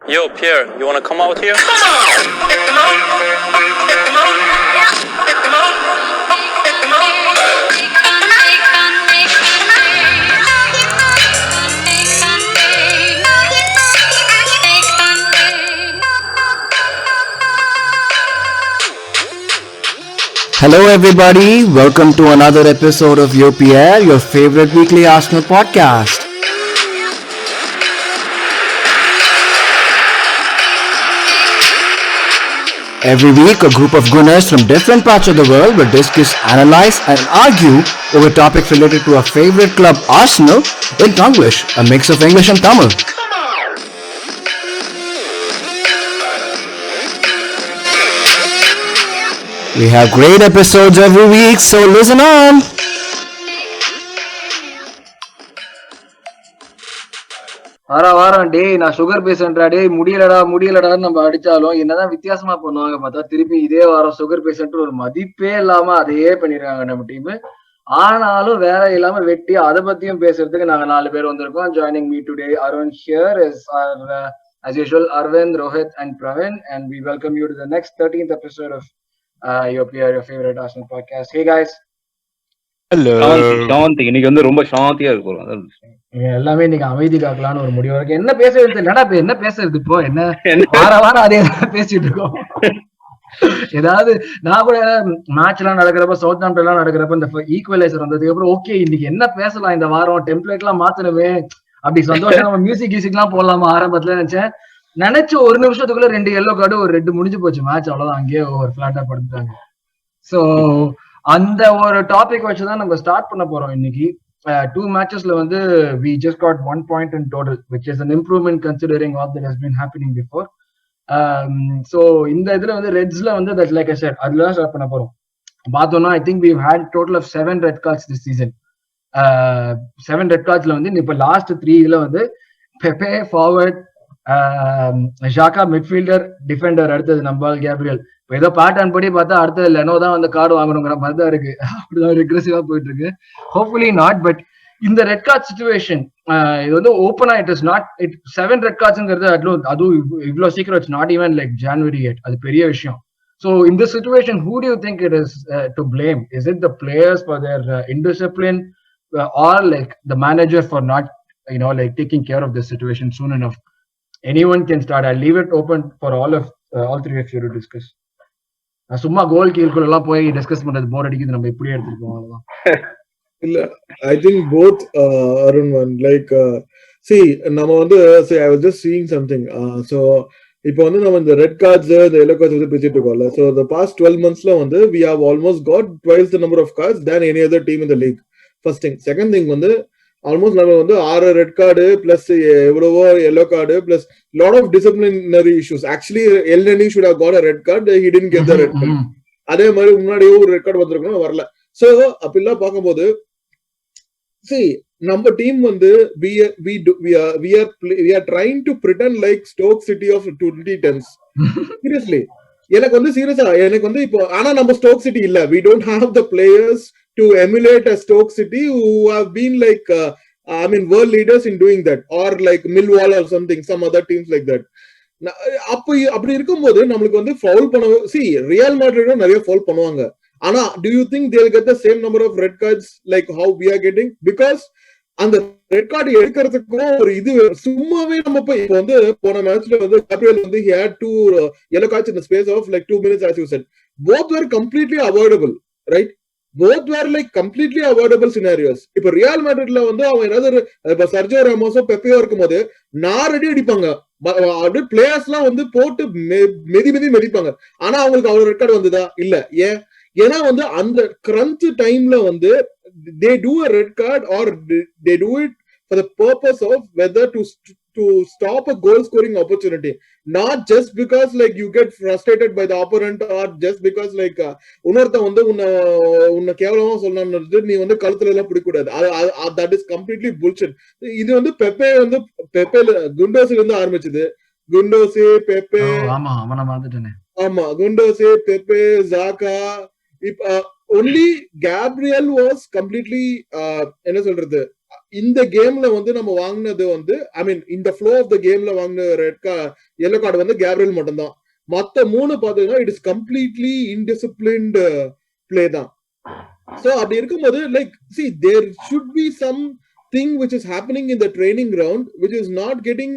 Yo, Pierre, you wanna come out here? Hello, everybody. Welcome to another episode of Yo Pierre, your favorite weekly Arsenal podcast. Every week, a group of gunners from different parts of the world will discuss, analyze, and argue over topics related to our favorite club, Arsenal, in Tonglish, a mix of English and Tamil. We have great episodes every week, so listen on. வாரம் டேய் நான் sugar பேஷண்டா டேய் முடியலடான்னு நம்ம அடிச்சாலும் என்னதான் வித்தியாசமா பண்ணுவாங்க பார்த்தா திருப்பி இதே வாரம் சுகர் பேஷண்ட் ஒரு மதிப்பே இல்லாம அதையே பண்ணிருக்காங்க நம்ம டீம். ஆனாலும் வேலை இல்லாம வெட்டி அதை பத்தியும் பேசுறதுக்கு நாங்க 4 பேர் வந்திருக்கோம். Joining me today Arvind here is as usual Arvind, Rohit and Pravin, and we welcome you to the next 13th episode of your favorite Arsenal podcast. Hey guys. சாந்தி இன்னைக்கு ரொம்ப சாந்தியா இருக்கும். எல்லாமே இன்னைக்கு அமைதி காக்கலான்னு ஒரு முடிவு இருக்கு. என்ன பேசுறது என்னடா என்ன பேசுறது இப்போ என்ன வாரம் அதே பேசிட்டு இருக்கோம். ஏதாவது நான் கூட மேட்ச் எல்லாம் நடக்கிறப்ப சவுத் ஆம்ப்டன் எல்லாம் நடக்கிறப்ப இந்த ஈக்குவலைசர் வந்ததுக்கு அப்புறம் ஓகே இன்னைக்கு என்ன பேசலாம் இந்த வாரம் டெம்ப்ளேட் எல்லாம் மாத்தணுமே அப்படி சந்தோஷம் நம்ம மியூசிக் எல்லாம் போடலாமா ஆரம்பத்துல நினைச்சு ஒரு நிமிஷத்துக்குள்ள 2 எல்லோ கார்டு ஒரு 2 முடிஞ்சு போச்சு மேட்ச், அவ்வளவுதான். அங்கேயே ஒரு பிளாட்டா படுத்துட்டாங்க. சோ அந்த ஒரு டாபிக் வச்சுதான் நம்ம ஸ்டார்ட் பண்ண போறோம் இன்னைக்கு. 2 matchesல we just got 1 point in total, which is an improvement considering all that has been happening before. So இந்த இதுல ரெட்ஸ்ல that like I said அதுல தான் ஸ்டார்ட் பண்ண போறோம். பார்த்தோம்னா I think we've had total of 7 red cards this season. 7 red cardsல இப்ப last 3 இதுல பெப்பே forward, ஷாக்கா மிட்ஃபீல்டர், டிஃபெண்டர், அடுத்தது நம்பால் கேப்ரியல். இப்போ ஏதோ பேட்டர்ன் படி பார்த்தா அடுத்தது லெனோ தான் கார்டு வாங்கணுங்கிற மாதிரி தான் இருக்கு. அப்படிதான் ரிக்ரெசிவா போயிட்டு இருக்கு. Hopefully not. பட் இந்த ரெட் கார்ட் சிச்சுவேஷன் இது ஓப்பனா இட் இஸ் நாட் 7 ரெட் கார்ட்ஸ்ங்கிறது அதுவும் இவ்வளவு சீக்கிரம் it's not even like January yet. அது பெரிய விஷயம். So in this situation, who do you think it is to blame? Is it the players for their indiscipline or like the manager for not like taking care of this situation soon enough? Anyone can start. I'll leave it open for all 3 of you to discuss. சும்மா கோல் கீழ்குள்ள எல்லாம் போய் discuss பண்றது போர் அடிக்குது, நம்ம இப்படியே எடுத்துருக்கோம் அவ்வளவுதான். இல்ல I think both Arun one like see நம்ம see I was just seeing something so இப்போ நம்ம இந்த ரெட் கார்ட்ஸ் இந்த yellow cards பேசிட்டு இருக்கோம்ல. so the past 12 monthsல we have almost got twice the number of cards than any other team in the league. first thing. second thing almost நம்ம 6 red card plus எவ்வளவோ yellow card plus lot of disciplinary issues. Actually Elneny should have got a red card, he didn't get the red card. அதே மாதிரி முன்னாடியே ஒரு red card வந்திருக்கணும், வரல. So அப்படிலாம் பார்க்கும்போது see நம்ம team we are trying to pretend like Stoke City of 2010s. seriously எனக்கு இப்போ ஆனா நம்ம ஸ்டோக் சிட்டி இல்ல. we don't have the players to emulate a Stoke City who have been like world leaders in doing that, or like Millwall or something, some other teams like that. அப்படி இருக்கும்போது நம்மளுக்கு foul பண்ண real மேட்ரிடும் நிறைய foul பண்ணுவாங்க. ஆனா do you think they'll get the same number of red cards like how we are getting? because அந்த red card எடுக்கிறதுக்கும் ஒரு இது சும்மாவே நம்ம இப்போ போன மேட்ச்ல Gabriel he had 2 yellow cards in the space of like 2 minutes, as you said. both were completely avoidable, right? both were like completely avoidable scenarios. இப்ப ரியல் மேட்ரிட்ல அவன் ஏதாவது இப்ப சர்ஜியோ ராமோஸோ பெப்பையோ இருக்கும்போது நாரடி அடிப்பாங்க, அப்படியே பிளேயர்ஸ் எல்லாம் போட்டு மெதிப்பாங்க. ஆனா அவங்களுக்கு அவ்வளவு ரெட் கார்டு வந்ததா? இல்ல. ஏன்னா அந்த கிரன்ச் டைம்ல they do a red card or they do it for the purpose of whether to stop a goal scoring opportunity, not just because like you get frustrated by the opponent or just because like உன்னொருத்த உன்னை கேவலமா சொல்லணும்னு நீ கழுத்துல எல்லாம் பிடிக்க கூடாது. that is completely bullshit. இது பெப்பே குண்டோஸ்ல இருந்து ஆரம்பிச்சது. குண்டோசி, பெப்பே, ஆமா குண்டோசி, பெப்பே, ஜாக்கா. only Gabriel was completely என்ன சொல்றது இந்த கேம்ல வந்து நம்ம வாங்கினது வந்து ஐ மீன் இந்த ஃப்ளோ ஆஃப் த கேம்ல வாங்கின எல்லோ கார்டு வந்து கேப்ரியல் மட்டும்தான். மத்த 3 பாத்தீங்கன்னா இட் இஸ் கம்ப்ளீட்லி இன்டிசிப்ளின்டு பிளே தான். சோ அப்படி இருக்கும்போது like see there should be some thing which is happening in the training ground which is not getting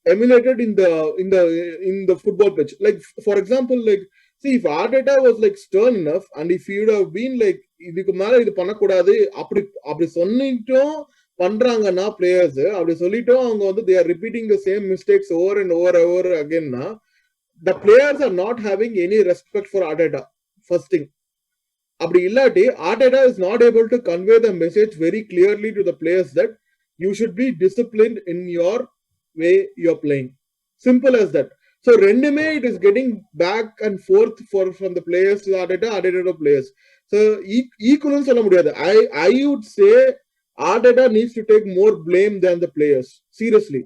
emulated in the football pitch. Like for example, like see if Arteta was like stern enough and if he would have been like இதுக்கு மேல இது பண்ணக்கூடாது அப்படி சொல்லிட்டும் பண்றாங்கன்னா players அப்படி சொல்லிட்டும் அவங்க வந்து they are repeating the same mistakes over and over again na the players are not having any respect for Arteta. First thing, அப்படி இல்லாட்டி Arteta is not able to convey the message very clearly to the players that you should be disciplined in your way you're playing. Simple as that. So ரெண்டுமே it is getting back and forth from the players to Arteta to players. So equal சொல்ல முடியாது. I would say Arteta needs to take more blame than the players. Seriously.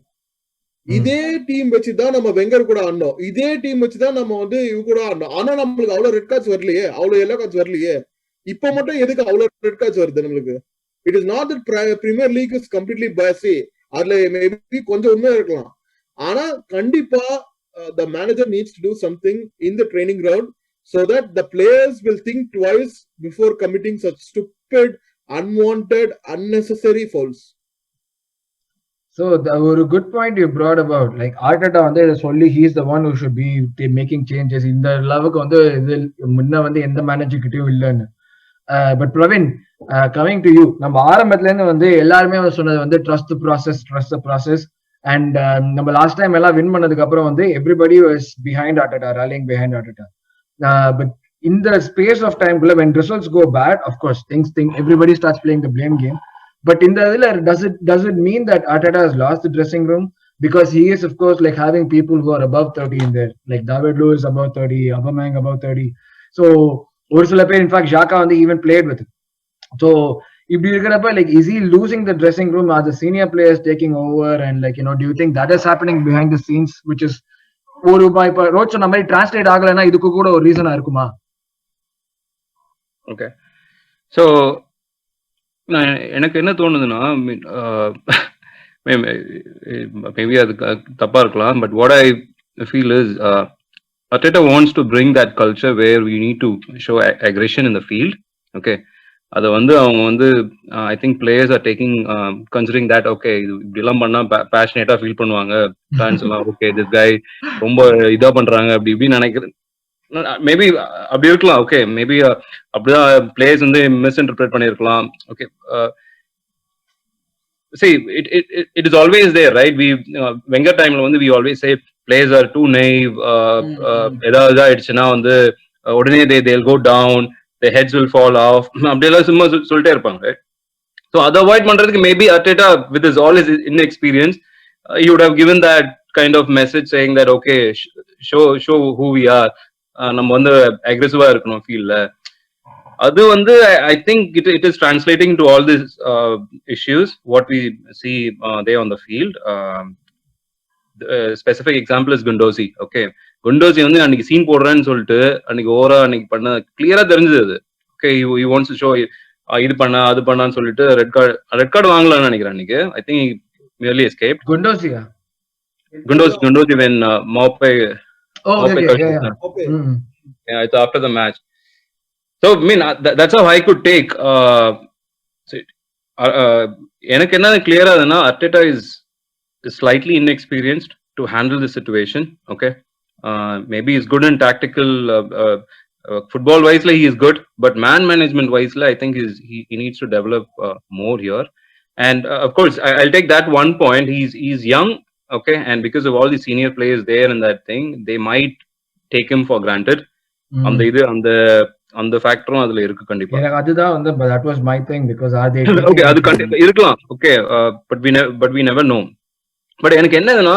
இதே team வச்சுதான் நம்ம Wenger கூட ஆடணும், இதே team வச்சுதான் நம்ம வந்து இவ கூட ஆடணும். ஆனா நம்மளுக்கு அவ்வளவு ரெட் கார்ட்ஸ் வரலையே, அவ்வளவு எல்லோ கார்ட்ஸ் வரலையே. இப்ப மட்டும் எதுக்கு அவ்வளவு ரெட் கார்ட்ஸ் வருது நம்மளுக்கு? It is not that premier league is completely biased. அதுல மேபி கொஞ்சம் உண்மையா இருக்கலாம். ஆனா கண்டிப்பா the manager needs to do something in the training ground so that the players will think twice before committing such stupid, unwanted, unnecessary fouls. So ஒரு good point you brought about, like Arteta வந்து சொல்லி he is the one who should be making changes. இந்த லெவலுக்கு வந்து இது முன்ன வந்து எந்த மேனேஜர் கிட்டயும் இல்லைன்னு. But Praveen, coming to you, நம்ம ஆரம்பத்துல இருந்து வந்து எல்லாருமே சொன்னது வந்து trust the process. And நம்ம லாஸ்ட் டைம் எல்லாம் வின் பண்ணதுக்கு அப்புறம் வந்து everybody was behind Arteta, rallying behind Arteta. But in the space of time when results go bad, of course things everybody starts playing the blame game. But in the does it mean that Arteta has lost the dressing room? Because he is of course like having people who are above 30 in there, like David Luiz above 30, Aubameyang above 30. So ஒரு சில பேர் in fact Xhaka வந்து even played with him. So if you look at like is he losing the dressing room? Are the senior players taking over? And like do you think that is happening behind the scenes, which is ஒரு இப்ப road சொன்ன மாதிரி translate ஆகலைன்னா இதுக்கு கூட ஒரு ரீசனா இருக்குமா? ஓகே, ஸோ எனக்கு என்ன தோணுதுன்னா, மேபி அது தப்பா இருக்கலாம், but what I feel is Arteta wants to bring that culture where we need to show aggression in the field. Okay, அதை வந்து அவங்க வந்து I think players are taking considering that okay இது இப்படிலாம் பண்ணா பேஷனேட்டா ஃபீல் பண்ணுவாங்க ஃபேன்ஸ் எல்லாம். Okay this guy ரொம்ப இதா பண்றாங்க அப்படி இப்படின்னு நினைக்கிறேன். மேபி அப்படி இருக்கலாம். ஓகே, மேபி அப்படிதான் பிளேயர்ஸ் வந்து மிஸ்இன்டர்பிரேட் பண்ணிருக்கலாம். Okay, see it is always there, right? We Wenger time la வந்து we always say players are too naive. ஏதாவது ஆயிடுச்சுன்னா வந்து உடனே they'll go down, their heads will fall off, அப்படியெல்லாம் சும்மா சொல்லிட்டே இருப்பாங்க. So அதை அவாய்ட் பண்றதுக்கு maybe Arteta with his all his inexperience he would have given that kind of message saying that okay show who we are, நம்ம வந்து அக்ரெசிவா இருக்கணும் ஃபீல்ட்ல. அது வந்து I think it is translating to all these issues what we see there on the field. Specific example is Gundosi. Okay, Gundosi வந்து அன்னைக்கு scene போடுறேன்னு சொல்லிட்டு அன்னைக்கு ஓவரா அன்னைக்கு பண்ண கிளியரா தெரிஞ்சது. Okay, he wants to show இது பண்ண அது பண்ணான்னு சொல்லிட்டு ரெட் கார்டு வாங்கலாம்னு நினைக்கிறேன் அன்னைக்கு. I think he merely escaped. Gundosi when Maupay okay. Yeah, it's after the match. So I mean that's how I could take எனக்கு என்ன கிளியரா இருக்குன்னா Arteta is slightly inexperienced to handle the situation. Okay, maybe he's good in tactical football wise he is good, but man management wise I think he needs to develop more here. And of course I'll take that one point, he's young. Okay, and because of all the senior players there in that thing, they might take him for granted. அந்த ஃபேக்டரும் அதுல இருக்கு கண்டிப்பா. எனக்கு அதுதான் வந்து that was my thing, because are they okay அது கண்டிப்பா இருக்கலாம். Okay, but we never know. But எனக்கு என்னதுன்னா,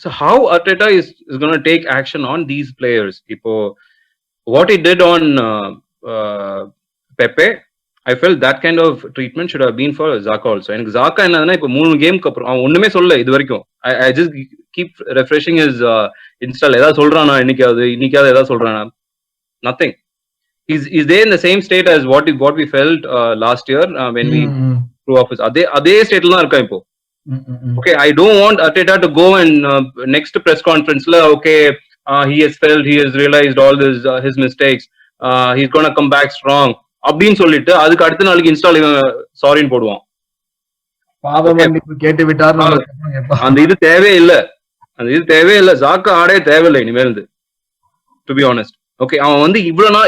so how Arteta is going to take action on these players? இப்போ what he did on Pepe, I felt that kind of treatment should have been for Xhaka also. எனக்கு Xhaka என்னதுன்னா இப்போ 3 கேமுக்கு அப்புறம் அவன் ஒண்ணுமே சொல்லல இது வரைக்கும். I just keep refreshing his Insta, ஏதாவது சொல்றானா இன்னைக்காவது ஏதாவது சொல்றானா? Nothing. He's there in the same state as what we felt last year when we prove of his அதே ஸ்டேட்ல தான் இருக்கான் இப்போ. Okay, I don't want Arteta to go and next press conference la okay, he has felt, he has realized all his mistakes, he's going to come back strong அப்படினு சொல்லிட்டு அதுக்கு அடுத்த நாளைக்கு இன்ஸ்டால சாரின்னு போடுவான். பாவம் மன்னிப்பு கேட்டு விட்டார். அந்த இது தேவையே இல்ல. ஜாக்கா ஆடே தேவையில்லை இனிமேல், டு பி ஆனஸ்ட். ஓகே, அவன் வந்து இவ்வளவு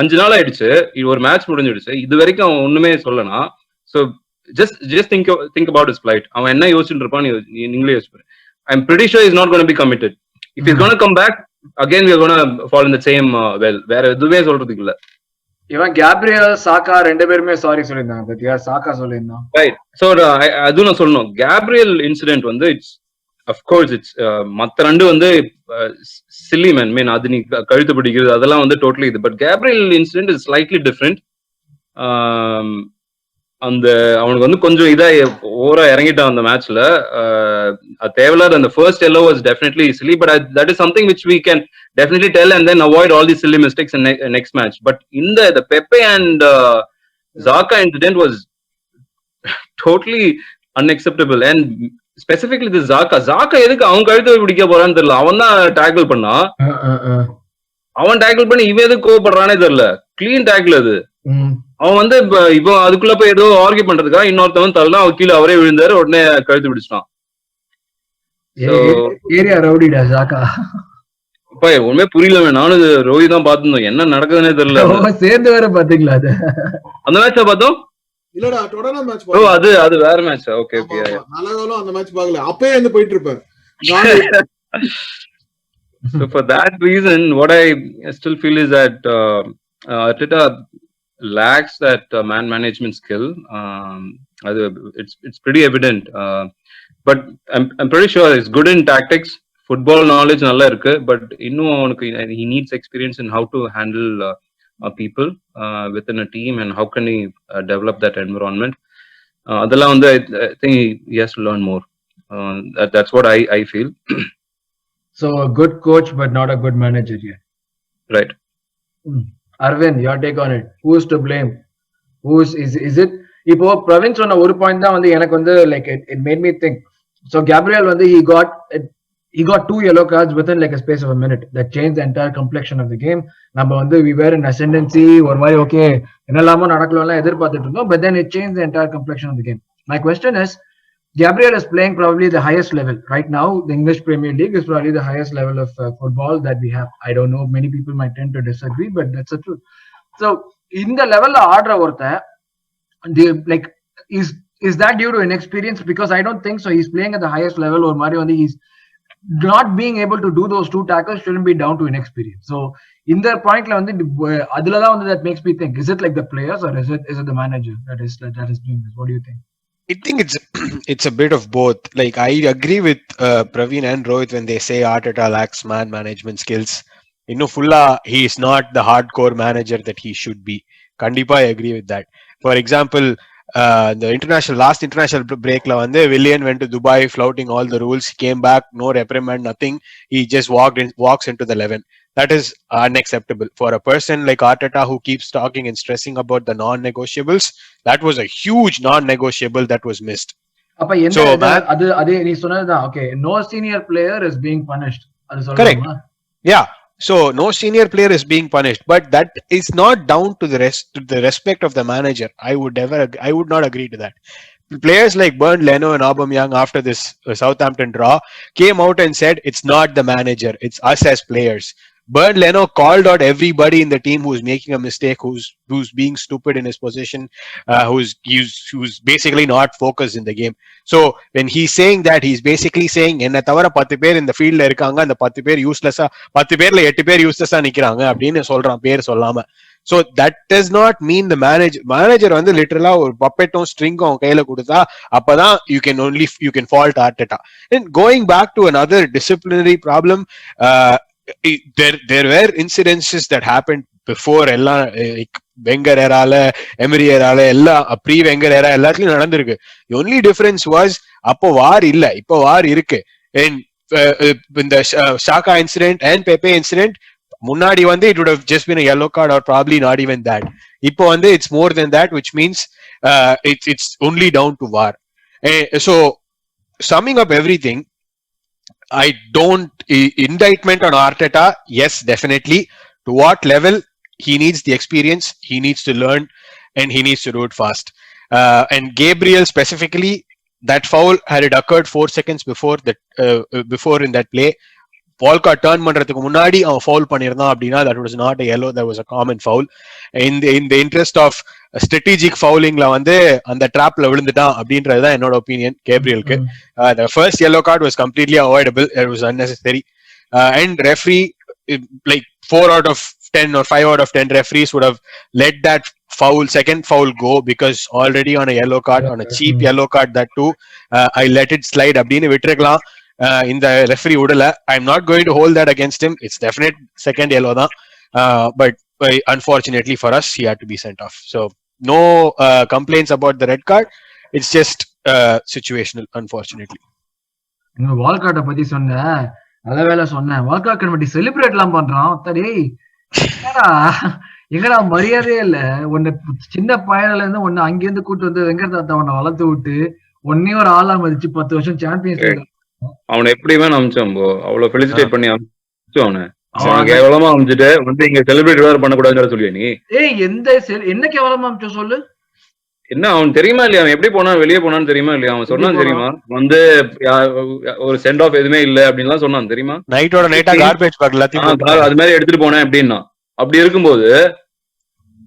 5 நாள் ஆயிடுச்சு, ஒரு மேட்ச் முடிஞ்சிடுச்சு, இது வரைக்கும் அவன் ஒண்ணுமே சொல்லனா. So just think about his plight. அவன் என்ன யோசிச்சுட்டு இருப்பான் நீங்களே யோசிப்பாரு. I'm pretty sure he's not going to be committed. If he's going to come back again, we are going to fall in the same well. வேற எதுவே சொல்றதுக்கு இல்ல. இவன் Gabriel சாக்கா ரெண்டு பேருமே சாரி சொல்லிருந்தாங்க, பத்தியா? சாக்கா சொல்லிருந்தான். ரைட். சோ அது நான் சொல்லணும், கேப்ரியல் இன்சிடென்ட் வந்து இட்ஸ் ஆஃப் கோர்ஸ் இட்ஸ் மத்த ரெண்டு வந்து சில்லி மேன், அது நீ கழுத்து பிடிக்கிறது அதெல்லாம் வந்து டோட்டலி இது. But Gabriel incident is slightly different. அந்த அவனுக்கு வந்து கொஞ்சம் இதா ஓவரா இறங்கிட்டான் அந்த மேட்ச்ல. தேவையில்லாத அந்த first yellow was definitely silly, but that is something which we can definitely tell and then avoid all these silly mistakes in next match. But in the Pepe and Xhaka incident was totally unacceptable, and specifically the Xhaka எதுக்கு அவன் கழுத்தை பிடிக்க போறான்னு தெரியல. அவன் தான் tackle பண்ணான், அவன் டேக்கிள் பண்ணி இவன் எதுக்கு கோவப்படுறானே தெரியல. கிளீன் டேக்கிள் அது. அவன் வந்து இப்போ அதுக்குள்ள போய் ஏதோ ஆர்கியூ பண்றதுக்கா இன்னொருத்தவன் தள்ளா, அவன் கீழே அவரே விழுந்தாரு, உடனே கழுத்து பிடிச்சிட்டான். உண்மையே புரியல. நானும் ரோஹி தான் பாத்துருந்தோம், என்ன நடக்குதுன்னே தெரியல. சேர்ந்து வேற பாத்தீங்களா அந்த மேட்ச பார்த்தோம்? இல்லடா, டொட்டனம் மேட்ச் ஓ, அது வேற மேட்ச். ஓகே ஓகே, நல்லகாலம் அந்த மேட்ச் பார்க்கல, அப்பவே அங்க போயிட்டு இருப்பேன். So for that reason, what I still feel is that Arteta lacks that man management skill. It's pretty evident. But I'm pretty sure he's good in tactics. Football knowledge nalla irukku, but he needs experience in how to handle people within a team, and how can he develop that environment. Adella on I think he has to learn more. That's what I feel. So a good coach but not a good manager here. Right. Arvind, your take on it. Who is to blame? Is it இப்போ பிரவீன் சொன்ன ஒரு point தான் வந்து எனக்கு வந்து like it made me think. So Gabriel வந்து he got 2 yellow cards within like a space of a minute that changed the entire complexion of the game. நம்ம வந்து we were in ascendancy, ஒரு மாதிரி okay என்னெல்லாமோ நடக்கலாம் எதிர்பார்த்துட்டு இருந்தோம், but then it changed the entire complexion of the game. My question is, Gabriel is playing probably the highest level right now. The English Premier League is probably the highest level of football that we have. I don't know, many people might tend to disagree, but that's the truth. So in the level of order ortha, like is that due to inexperience? Because I don't think so. He's playing at the highest level, or Mario only he's not being able to do those 2 tackles shouldn't be down to inexperience. So in their point la vandu adula that makes me think, is it like the players or is it the manager that is doing this? What do you think? I think it's a bit of both. Like, I agree with Praveen and Rohit when they say Arteta lacks man management skills. Fulla, he is not the hardcore manager that he should be. Kandipa, I agree with that. For example, the last international break la vande Willian went to Dubai flouting all the rules. He came back, no reprimand, nothing. He just walks into the 11. That is unacceptable for a person like Arteta who keeps talking and stressing about the non-negotiables. That was a huge non-negotiable that was missed. So adu nee sonadha, okay, no senior player is being punished. Correct. Yeah. So no senior player is being punished, but that is not down to the respect of the manager. I would not agree to that. Players like Bernd Leno and Aubameyang after this Southampton draw came out and said it's not the manager, it's us as players. Bernd Leno called out everybody in the team who's making a mistake, who's being stupid in his position, who's basically not focused in the game. So when he's saying that, he's basically saying enna thavara 10 பேர் இந்த ஃபீல்ட்ல இருக்காங்க, அந்த 10 பேர் யூஸ்லெஸ்ஸா, 10 பேர்ல 8 பேர் யூஸ்லெஸ்ஸா நிக்கறாங்க அப்படின்னு சொல்றான் பேர் சொல்லாம. So that does not mean the manager வந்து லிட்டரலா ஒரு பப்பெட்டும் ஸ்ட்ரிங்கும் அவன் கையில கொடுத்தா அப்பதான் you can fault Arteta. And going back to another disciplinary problem, there were incidences that happened before எல்லாம் வெங்கர் ஏரால, எமரி ஏரால, எல்லாம் ப்ரீ வெங்கர் ஏரா எல்லாத்துலயும் நடந்திருக்கு. The only difference was அப்போ வார் இல்ல, இப்போ வார் இருக்கு. And இந்த ஷாக்கா இன்சிடென்ட் and பெப்பே இன்சிடென்ட் முன்னாடி வந்து it would have just been a yellow card or probably not even that. இப்போ வந்து it's more than that, which means it's only down to VAR. So summing up everything, I don't indictment on Arteta. Yes, definitely. To what level? He needs the experience. He needs to learn, and he needs to do it fast. And Gabriel specifically, that foul had it occurred 4 seconds before in that play. Walcott turn பண்றதுக்கு முன்னாடி அவன் foul பண்ணிருந்தான் அப்படின்னா that was not a yellow, that was a common foul. In the interest of strategic fouling-ல வந்து அந்த ட்ராப்ல விழுந்துட்டான் அப்படின்றதுதான் என்னோட opinion கேப்ரியலுக்கு. The first yellow card was completely avoidable. It was unnecessary. And referee, like 4 out of 10 or 5 out of 10 referees would have let that second foul go, because already on a yellow card, on a cheap yellow card that too, I let it slide அப்படின்னு விட்டுருக்கலாம். இந்த referee விடல. I'm not going to hold that against him. It's definite second yellow தான். But unfortunately for us, he had to be sent off. So no complaints about the red card. It's just situational, unfortunately. வால்காட்டை பத்தி சொன்னேன், நல்ல வேலை சொன்னேன். Walcott பத்தி celebrate எல்லாம் பண்றான். எங்கடா மரியாதையே இல்ல. உன்னை சின்ன பயனில இருந்து உன்னை அங்கிருந்து கூட்டு வந்து வெங்கடாத்த உன்னை வளர்த்து விட்டு ஒன்னே ஒரு ஆளா மதிச்சு 10 வருஷம் சாம்பியன்ஸ் லீக் அவனை எப்படியுமே அமிச்சோம். அவ்வளவு ஃபெலிசிட்டேட் பண்ணி அமிச்சோம். அவனை கேவலமா அமிச்சுட்டு வந்து இங்க செலிப்ரேட் வேற பண்ணக்கூடாதுன்னு சொல்லுவேன் நீ. என்ன கேவலமா அமிச்சோ சொல்லு. என்ன அவன் தெரியுமா இல்லையா, அவன் எப்படி போனான், வெளியே போனான்னு தெரியுமா இல்லையா, அவன் சொன்னான் தெரியுமா, வந்து ஒரு சென்ட் ஆஃப் எதுவுமே இல்ல அப்படின்லாம் சொன்னான் தெரியுமா, நைட்டோட நைட்டா கார்பேஜ் பேக் எல்லாத்தையும் அது மாதிரி எடுத்துட்டு போனேன் அப்படின்னா. அப்படி இருக்கும்போது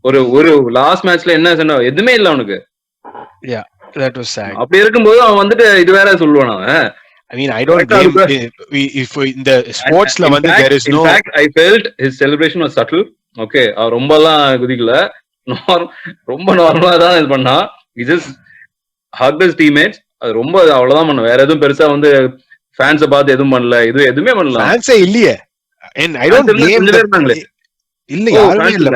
ஒரு லாஸ்ட் மேட்ச்ல என்ன சென்ட் ஆஃப் எதுவுமே இல்ல அவனுக்கு. அப்படி இருக்கும்போது அவன் வந்துட்டு இது வேற சொல்லுவான் அவன். I mean, I don't blame if in the sports la வந்து there is no. In fact, I felt his celebration was subtle. Okay, ரொம்பலாம் குதிக்கல, ரொம்ப நார்மலா தான் இது பண்ணா. He just hugged his teammates. அது ரொம்ப அவ்வளவுதான் பண்ண, வேற எதுவும் பெருசா வந்து ஃபேன்ஸை பார்த்து எதுவும் பண்ணல, எதுவுமே பண்ணல. ஃபேன்ஸே இல்லையே. And I don't blame the இல்ல யாருமே இல்ல.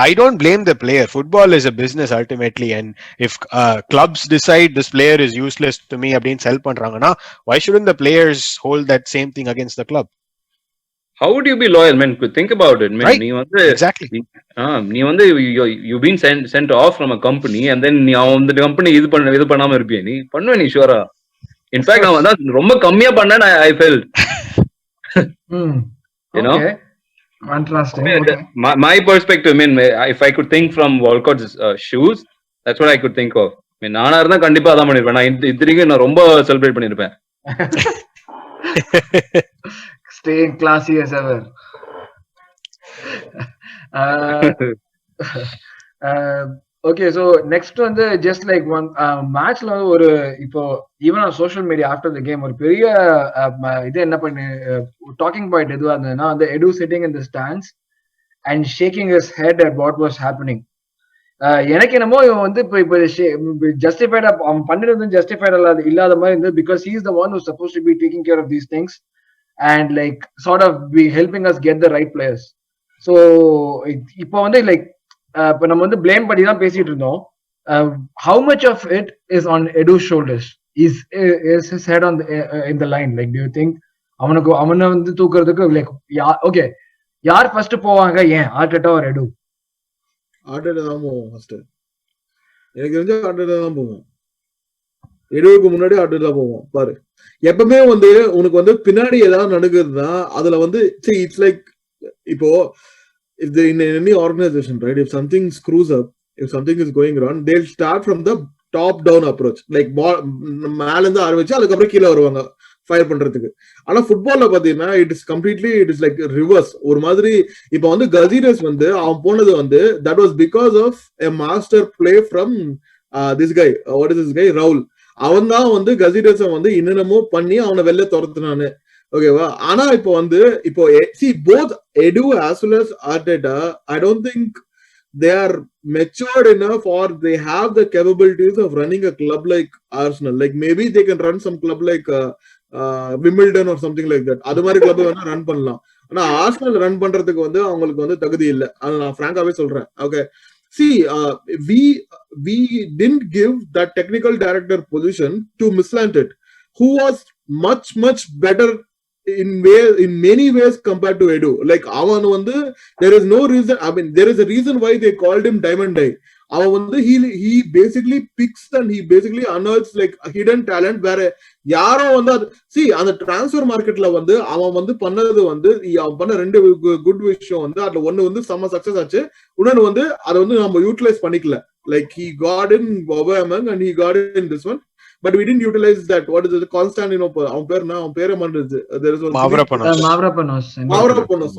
I don't blame the player. Football is a business ultimately, and if clubs decide this player is useless to me அப்படினு செல் பண்றாங்கன்னா, why shouldn't the players hold that same thing against the club? How would you be loyal, man? Think about it, man. Right. Exactly. நீ வந்து you've been sent off from a company, and then நீ அந்த company இது பண்ணாம இருப்பியே, நீ பண்ணுவே நீ ஷூரா. In fact நான் வந்து ரொம்ப கம்மியா பண்ணேன். I felt you know. Contrasting. Okay. My perspective, I mean, if I could think from Walcott's shoes, that's what I could think of. I mean, நானா இருந்தா கண்டிப்பா அதான் பண்ணிருப்பேன். நான் இத்தனைக்கும் நான் ரொம்ப celebrate பண்ணிருப்பேன். Staying classy as ever. Okay, so next வந்து just like one matchல ஒரு இப்போ even on social media after the game ஒரு பெரிய இது என்ன பண்ணு talking point எதுவா இருந்ததுன்னா வந்து Edu sitting in the stands and shaking his head at what was happening. எனக்கு என்னமோ இவன் வந்து இப்போ ஜஸ்டிஃபைட் அவன் பண்ணிருந்தது ஜஸ்டிஃபைட் இல்லாத மாதிரி இருந்தது, because he is the one who's supposed to be taking care of these things and like sort of be helping us get the right players. So இப்போ வந்து like இப்போ நம்ம வந்து பிளேம் பண்ணி தான் பேசிட்டு இருந்தோம். How much of it is on Edu's shoulders? Is his head on in the line? Like, do you think அவனை வந்து தூக்குறதுக்கு like okay யார் ஃபர்ஸ்ட் போவாங்க? ஏன் ஆர்டெட்டா ஒரு எடு? ஆர்டெட்டா தான் போவோம் ஃபர்ஸ்ட். எனக்கு தெரிஞ்ச ஆர்டெட்டா தான் போவோம். எடுவுக்கு முன்னாடி ஆர்டெட்டா போவோம். பாரு, எப்பவுமே வந்து உனக்கு வந்து பின்னாடி ஏதாவது நடக்குதுன்னா அதுல வந்து இட்ஸ் லைக் இப்போ if they in any organization, right, if something screws up, if something is going wrong, they'll start from the top down approach, like மேல இருந்து ஆரம்பிச்சு அதுக்கப்புறம் கீழே வருவாங்க ஃபயர் பண்றதுக்கு. ஆனா ஃபுட்பால்ல பாத்தீங்கன்னா it is like reverse. ஒரு மாதிரி இப்ப வந்து கசீரஸ் வந்து அவன் போனது வந்து that was because of a master play from this guy, what is this guy, Raul. அவன் தான் வந்து கசீரஸை வந்து என்னென்னமோ பண்ணி அவனை வெளில துரத்துனானு. ஓகேவா? ஆனா இப்போ வந்து இப்போ see both Edu as well as Arteta, I don't think they are matured enough or they have the capabilities of running a club like Arsenal. Like maybe they can run some club like Wimbledon or something like that. அது மாதிரி club வேணா run பண்ணலாம். ஆனா Arsenal run பண்றதுக்கு வந்து அவங்களுக்கு வந்து தகுதி இல்லை. அது நான் பிராங்காவே சொல்றேன். Okay, see we didn't give that technical director position to Mislantat, who was much better in many ways compared to Edu. Like avan vandu there is no reason, I mean there is a reason why they called him Diamond Eye. அவன் வந்து he basically picks and he basically unearths like a hidden talent வேற யாரோ வந்து அந்த transfer மார்க்கெட்ல வந்து அவன் வந்து பண்ணது வந்து அவன் பண்ண ரெண்டு குட் விஷயம் வந்து அதுல ஒண்ணு வந்து செம்ம சக்சஸ் ஆச்சு, இன்னொன்னு வந்து அதை வந்து நம்ம யூட்டிலைஸ் பண்ணிக்கல. Like he got in Aubameyang and he got in this one, but we didn't utilize that. What is it? Constantinople. அவன் பேரு மறந்துச்சு. There is one Mavropanos.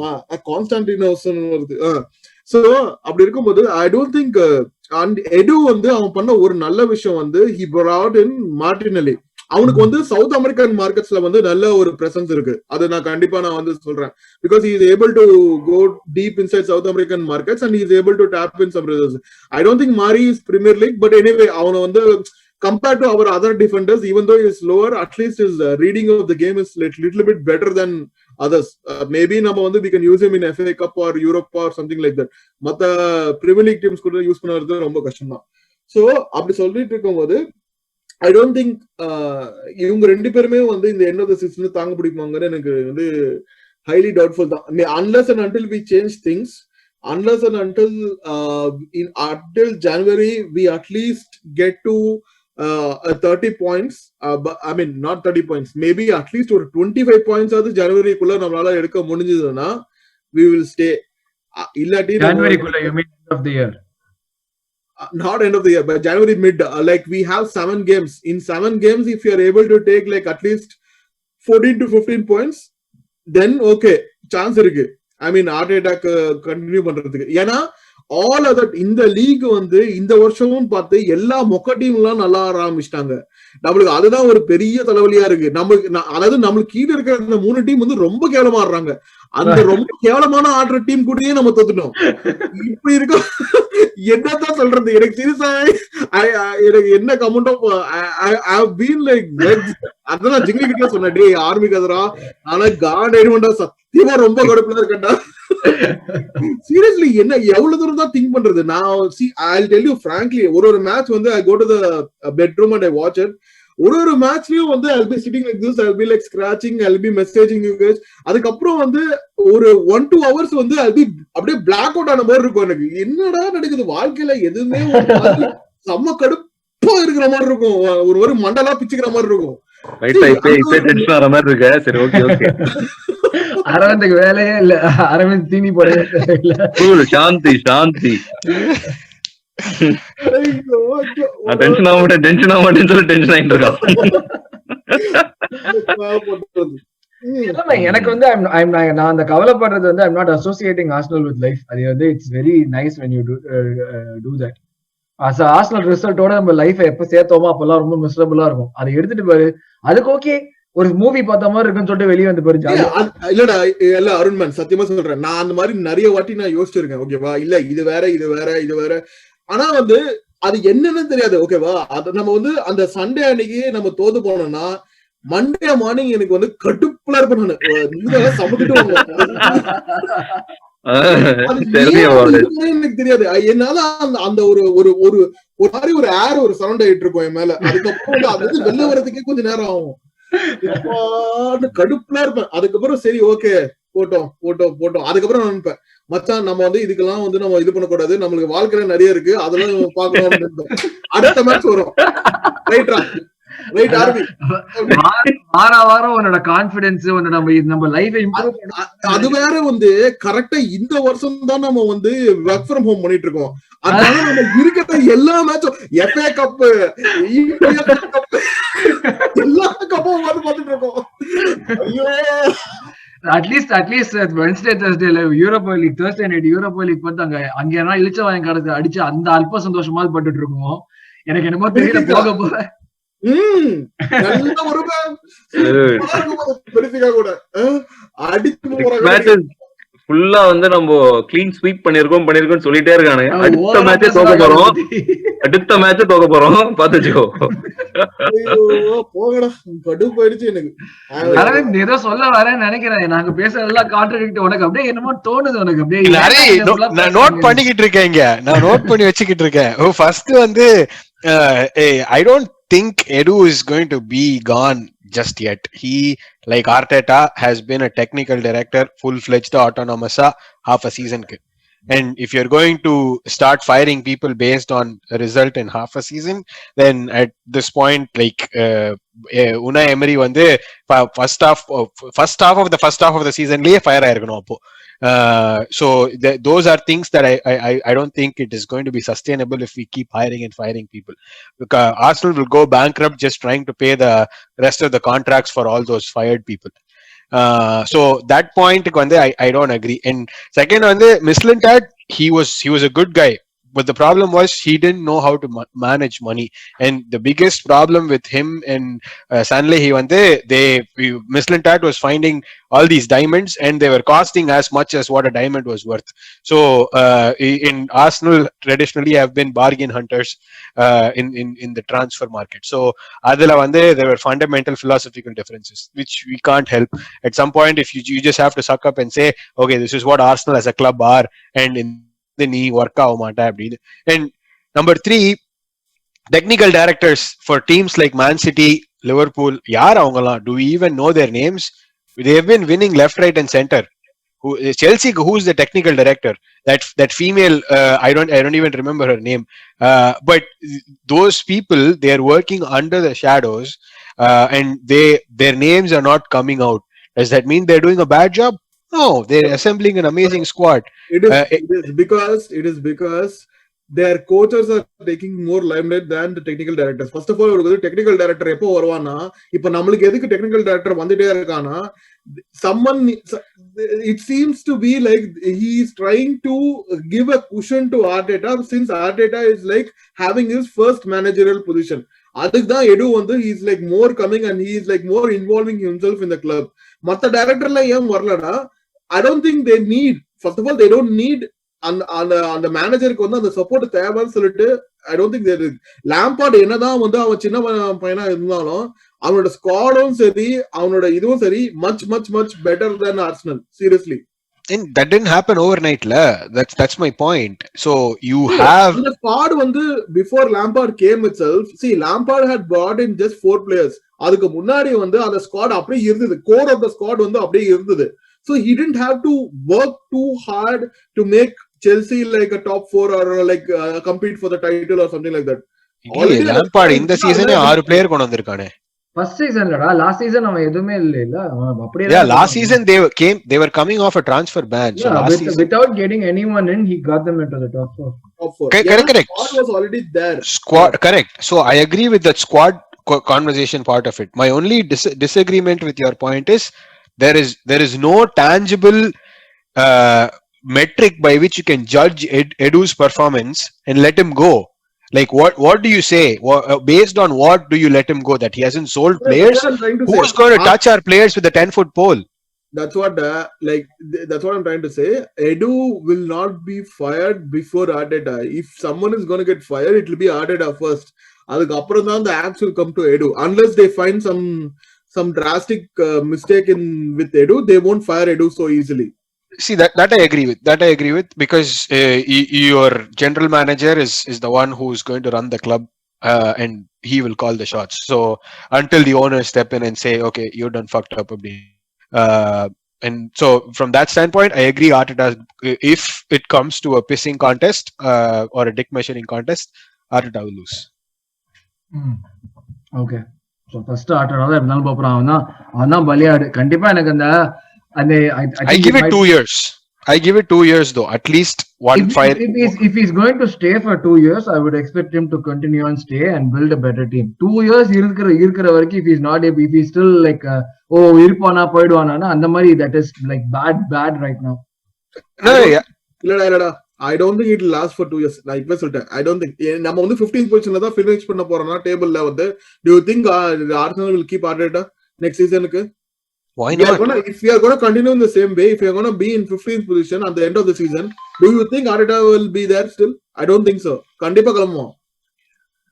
Constantinos வருது. So அப்படி இருக்கும்போது I don't think எடு வந்து அவன் பண்ண ஒரு நல்ல விஷயம் வந்து he brought in Martinelli. அவனுக்கு வந்து சவுத் அமெரிக்கன் மார்க்கெட்ஸ்ல வந்து நல்ல ஒரு பிரசன்ஸ் இருக்கு, அது நான் கண்டிப்பா நான் வந்து சொல்றேன். Because he is able to go deep inside South American markets and he is able to tap in some results. I don't think Mari is Premier League, but anyway அவன வந்து compared to our other defenders, even though he is slower, at least his reading of the game is little bit better than others. Maybe நம்ம வந்து we can use him in FA Cup or Europe or something like that. மத்த Premier League teams கூட use பண்றது ரொம்ப கஷ்டம் தான். So அப்படி சொல்லிட்டு இருக்கும்போது I don't think இவங்க ரெண்டு பேருமே வந்து இந்த end of the season தாங்க பிடிப்பாங்கன்னு எனக்கு வந்து highly doubtful தான். Unless and until we change things, unless and until January we at least get to 30 points, I mean not 30 points, maybe at least ஒரு 25 points ஆவது ஜனவரிக்குள்ள நம்மளால எடுக்க முடிஞ்சதுன்னா we will stay. இல்லாட்டி ஜனவரிக்குள்ள you mean end of the year? Not end of the year, but January mid. Like we have 7 games. In 7 games, if you are able to take like at least 14 to 15 points, then okay, chance இருக்கு. I mean, heart attack continue பண்றதுக்கு. ஏன்னா all other இந்த league வந்து இந்த வருஷமும் பார்த்து எல்லா மொக்க டீம் எல்லாம் நல்லா ஆரம்பிச்சிட்டாங்க. நம்மளுக்கு அதுதான் ஒரு பெரிய தலைவலியா இருக்கு. அதாவது நம்மளுக்கு கீழே இருக்கிற இந்த 3 டீம் வந்து ரொம்ப கேவலமா ஆடுறாங்க. அந்த ரொம்ப கேவலமான ஆடுற டீம் கூடயே நம்ம தோத்துட்டோம். இப்ப இருக்க என்னதான் சொல்றது, எனக்கு சீரியஸா எனக்கு என்ன கமெண்ட் பீன் லைக் அதான் ஜிங்கி கிட்ட சொன்னேன், டே ஆர்மி கதரா ஆனா காட் ஆயிடும்டா, சத்தியமா ரொம்ப கடுப்புல இருக்கேன்டா. சீரியஸ்லி என்ன எவ்வளவு தூரம் தான் திங்க் பண்றது. நான் I'll tell you frankly, ஒரு மேட்ச் வந்து I go to the bedroom and I watch it. ஒரு மேட்ச்லயும் வந்து I'll be sitting like this, I'll be like scratching, I'll be messaging you guys. அதுக்கப்புறம் வந்து ஒரு 1-2 hours வந்து I'll be அப்படியே black out ஆன மாதிரி இருக்கும். எனக்கு என்னடா நடக்குது வாழ்க்கையில, எதுவுமே செம்ம கடுப்பா இருக்கிற மாதிரி இருக்கும், ஒரு மண்டலா பிச்சுக்கிற மாதிரி இருக்கும். அரவிந்துக்கு வேலையே இல்ல, அரவிந்த் தீனி போடவே இல்ல. சாந்தி டென்ஷன் ஆக மாட்டேன்னு சொல்லி டென்ஷன் ஆயிட்டு இருக்கான். எனக்கு வந்து நான் அந்த கவலைப்படுறது வந்து I'm not associating Arsenal with life. அது வந்து it's very nice when you do that. Arsenal ரிசல்ட்டோட நம்ம லைஃப் எப்ப சேர்த்தோமோ அப்பெல்லாம் ரொம்ப மிசரபிளா இருக்கும். அதை எடுத்துட்டு பாரு, அதுக்கு ஓகே ஒரு மூவி பார்த்த மாதிரி இருக்குன்னு சொல்லிட்டு வெளியே வந்து பாரு. இல்லடா இல்ல அருண்மன், சத்தியமா சொல்றேன், நான் அந்த மாதிரி நிறைய வாட்டி நான் யோசிச்சிருக்கேன். ஓகேவா, இல்ல இது வேற, ஆனா வந்து அது என்னன்னு தெரியாது. ஓகேவா, அது நம்ம வந்து அந்த சண்டே அன்னைக்கு நம்ம தோத்து போனோம்னா மண்டே மார்னிங் எனக்கு வந்து கடுப்புல இருப்பேன். நான் சமைச்சிட்டு எனக்கு தெரியாது, என்னால அந்த ஒரு மாதிரி ஒரு ஏர் ஒரு சரௌண்ட் ஆயிட்டு இருக்கும் என் மேல. அதுக்கப்புறம் அது வந்து வெளில வர்றதுக்கே கொஞ்சம் நேரம் ஆகும், கடுப்புல இருப்பேன். அதுக்கப்புறம் சரி ஓகே போட்டோம். அதுக்கப்புறம் நான் நினைப்பேன், மச்சான் நம்ம வந்து இதுக்கெல்லாம் வந்து நம்ம இது பண்ணக்கூடாது, நம்மளுக்கு வாழ்க்கையில நிறைய இருக்கு, அதெல்லாம் பாக்கணும். அடுத்த மேட்ச் வரும், ரைட்டா வாரம் உன்னோட கான்பிடன்ஸ் நம்ம லைஃப் இம்ப்ரூவ். அது வேற வந்து கரெக்டா இந்த வருஷம் தான் நம்ம வந்து ஒர்க் ஃப்ரம் ஹோம் பண்ணிட்டு இருக்கோம். அதனால நம்ம இருக்கிற எல்லா மேட்சும் FA கப் எல்லா கப்பும் வந்து பாத்துட்டு இருக்கோம். ஐயோ, அட்லீஸ்ட் வெட்னஸ்டே தர்ஸ்டேல Europa League, Thursday night Europa League பார்த்து அங்க இழிச்ச வாங்கி கடத்து அடிச்சு அந்த அல்ப சந்தோஷமா பட்டுட்டு இருக்கோம். எனக்கு என்னமோ தெரியல போக போற ஃபுல்லா வந்து நம்ம கிளீன் ஸ்வீப் பண்ணிருக்கோம் சொல்லிட்டே இருக்கானு. அடுத்த மேட்ச் தோக்க போறோம் பாத்துச்சோ. போகடா, கடுப்பாயிடுச்சு எனக்கு. அரவிந்த் ஏதோ சொல்ல வரேன்னு நினைக்கிறேன், நாங்க பேசுறதெல்லாம் கான்ட்ராடிக்ட் உனக்கு அப்படியே என்னமோ தோணுது. உனக்கு அப்படியே நான் நோட் பண்ணிக்கிட்டு இருக்கேன், நான் நோட் பண்ணி வச்சுக்கிட்டு இருக்கேன். ஃபர்ஸ்ட் வந்து I don't think Edu is going to be gone just yet. He, like Arteta, has been a technical director full-fledged autonomous half a season. And if you're going to start firing people based on a result in half a season, then at this point, like Unai Emery வந்து first half of the first half of the season லயே fire ஆயிருக்கணும் அப்போ. So those are things that I don't think it is going to be sustainable if we keep hiring and firing people. Because Arsenal will go bankrupt just trying to pay the rest of the contracts for all those fired people. So that point I don't agree. And second Mislintat, he was a good guy, but the problem was he didn't know how to manage money. And the biggest problem with him and Sanley, Mislintat was finding all these diamonds and they were costing as much as what a diamond was worth. So in Arsenal traditionally have been bargain hunters in the transfer market. So adula there were fundamental philosophical differences which we can't help. At some point, if you just have to suck up and say, okay, this is what Arsenal as a club are, and in the knee work out. And number 3, technical directors for teams like Man City, Liverpool, yaar avangala, do we even know their names? They have been winning left, right and center. Chelsea, who's the technical director? That female, I don't even remember her name. But those people, they are working under the shadows, and their names are not coming out. Does that mean they're doing a bad job? No, they're assembling an amazing squad. It is because their coaches are taking more limelight than the technical directors. First of all, ஒரு technical director எப்போ வருவானா, இப்போ நம்மளுக்கு எதுக்கு technical director வந்துட்டே இருக்கானா, someone, it seems to be like he is trying to give a cushion to Arteta, since Arteta is like having his first managerial position. அதுக்கு தான் எடு he is like more coming and he is like more involving himself in the club. மத்த டைரக்டர்லாம் ஏன் வரலனா, I don't think they need, first of all, they don't need அந்த மேனேஜருக்கு அந்த support தேவைன்னு சொல்லிட்டு I don't think there is. Lampard என்னதான் அவன் சின்ன பையனா இருந்தாலும் அவனோட ஸ்குவாடும் சரி அவனோட இதுவும் சரி much better than Arsenal, seriously. And that didn't happen overnight la. That's my point. So you have the squad before Lampard came itself. See, Lampard had brought in just 4 players. அதுக்கு முன்னாடி அந்த ஸ்குவாட் அப்படியே இருந்தது, core of the squad அப்படியே இருந்தது. So he didn't have to work too hard to make Chelsea like a top 4 or like compete for the title or something like that. Lampard இந்த சீசனே 6 player கொண்டு வந்திருக்கானே. First season லடா, last season அவன் எதுமே இல்ல அப்படியே. Yeah, last season they were coming off a transfer ban. So last season, without getting anyone in, he got them into the top 4. Correct. Squad was already there. Squad, correct. So I agree with that squad conversation part of it. My only disagreement with your point is there is no tangible metric by which you can judge Edu's performance and let him go. Like what do you say? Based on what do you let him go? That he hasn't sold players? Who's going to touch our players with a 10-foot pole? That's what I'm trying to say. Edu will not be fired before Arteta. If someone is going to get fired, it will be Arteta first. அதுக்கு அப்புறம் தான் the axe will come to Edu. Unless they find some drastic mistake with Edu, they won't fire Edu so easily. See, that I agree with because your general manager is the one who's going to run the club, and he will call the shots. So until the owners step in and say, okay, you done fucked up a bit, and so from that standpoint, I agree. Arteta, if it comes to a pissing contest or a dick measuring contest, Arteta will lose. Okay. So first Arteta தான் இருந்தாலும் போறான், அவன் தான் பலியாடு. கண்டிப்பா எனக்கு அந்த I give it 2 years. I give it 2 years though. At least one fire. If he's going to stay for 2 years, I would expect him to continue and stay and build a better team. 2 years இருக்கிற வரைக்கும், if he's not able, if he's still like இருப்பானா போயிடுவானா அந்த மாதிரி, that is like bad right now. No, yeah. இல்லடா, I don't think it will last for 2 years. நான் இப்பவே சொல்லிட்டேன், I don't think. நம்ம 15th positionல தான் finish பண்ண போறோம்னா டேபிள்ல do you think Arsenal will keep Arteta next seasonக்கு? Why not? If we are going to continue in the same way, if we are going to be in 15th position at the end of the season, do you think Arteta will be there still? I don't think so. கண்டிப்பா கிளம்புவோம்.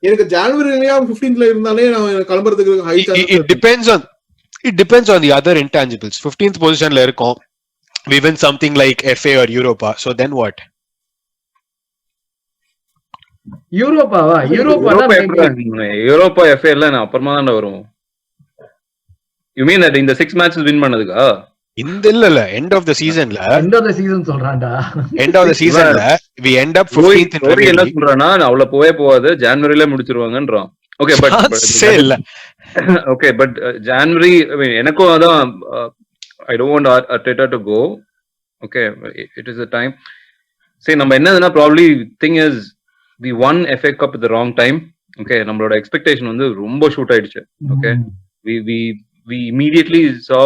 எனக்கு ஜனவரிலயே 15thல இருந்தாலே நான் கிளம்பறதுக்கு high chance. It depends on the other intangibles. 15th positionல இருக்கோம். We win something like FA or Europa. So then what? Europa FA எல்லாம் அப்புறமா தான் வரும். You mean that in the 6 matches win பண்ணதுக்கா? இல்ல end of the seasonல end of the season சொல்றான்டா. end of the seasonல we end up 15th in Premier என்ன League. சொல்றானா அவ்வளவு போகாது, ஜனவரியில முடிச்சிருவாங்கன்றான். ஓகே இல்ல ஓகே பட் ஜனவரி எனக்கும் அதான் I don't want Arteta to go. Okay, it is a time. See, நம்ம என்னதுன்னா probably thing is we won FA Cup at the wrong time. Okay, நம்மளோட expectation வந்து ரொம்ப ஷூட் ஆயிடுச்சு. Okay, we immediately saw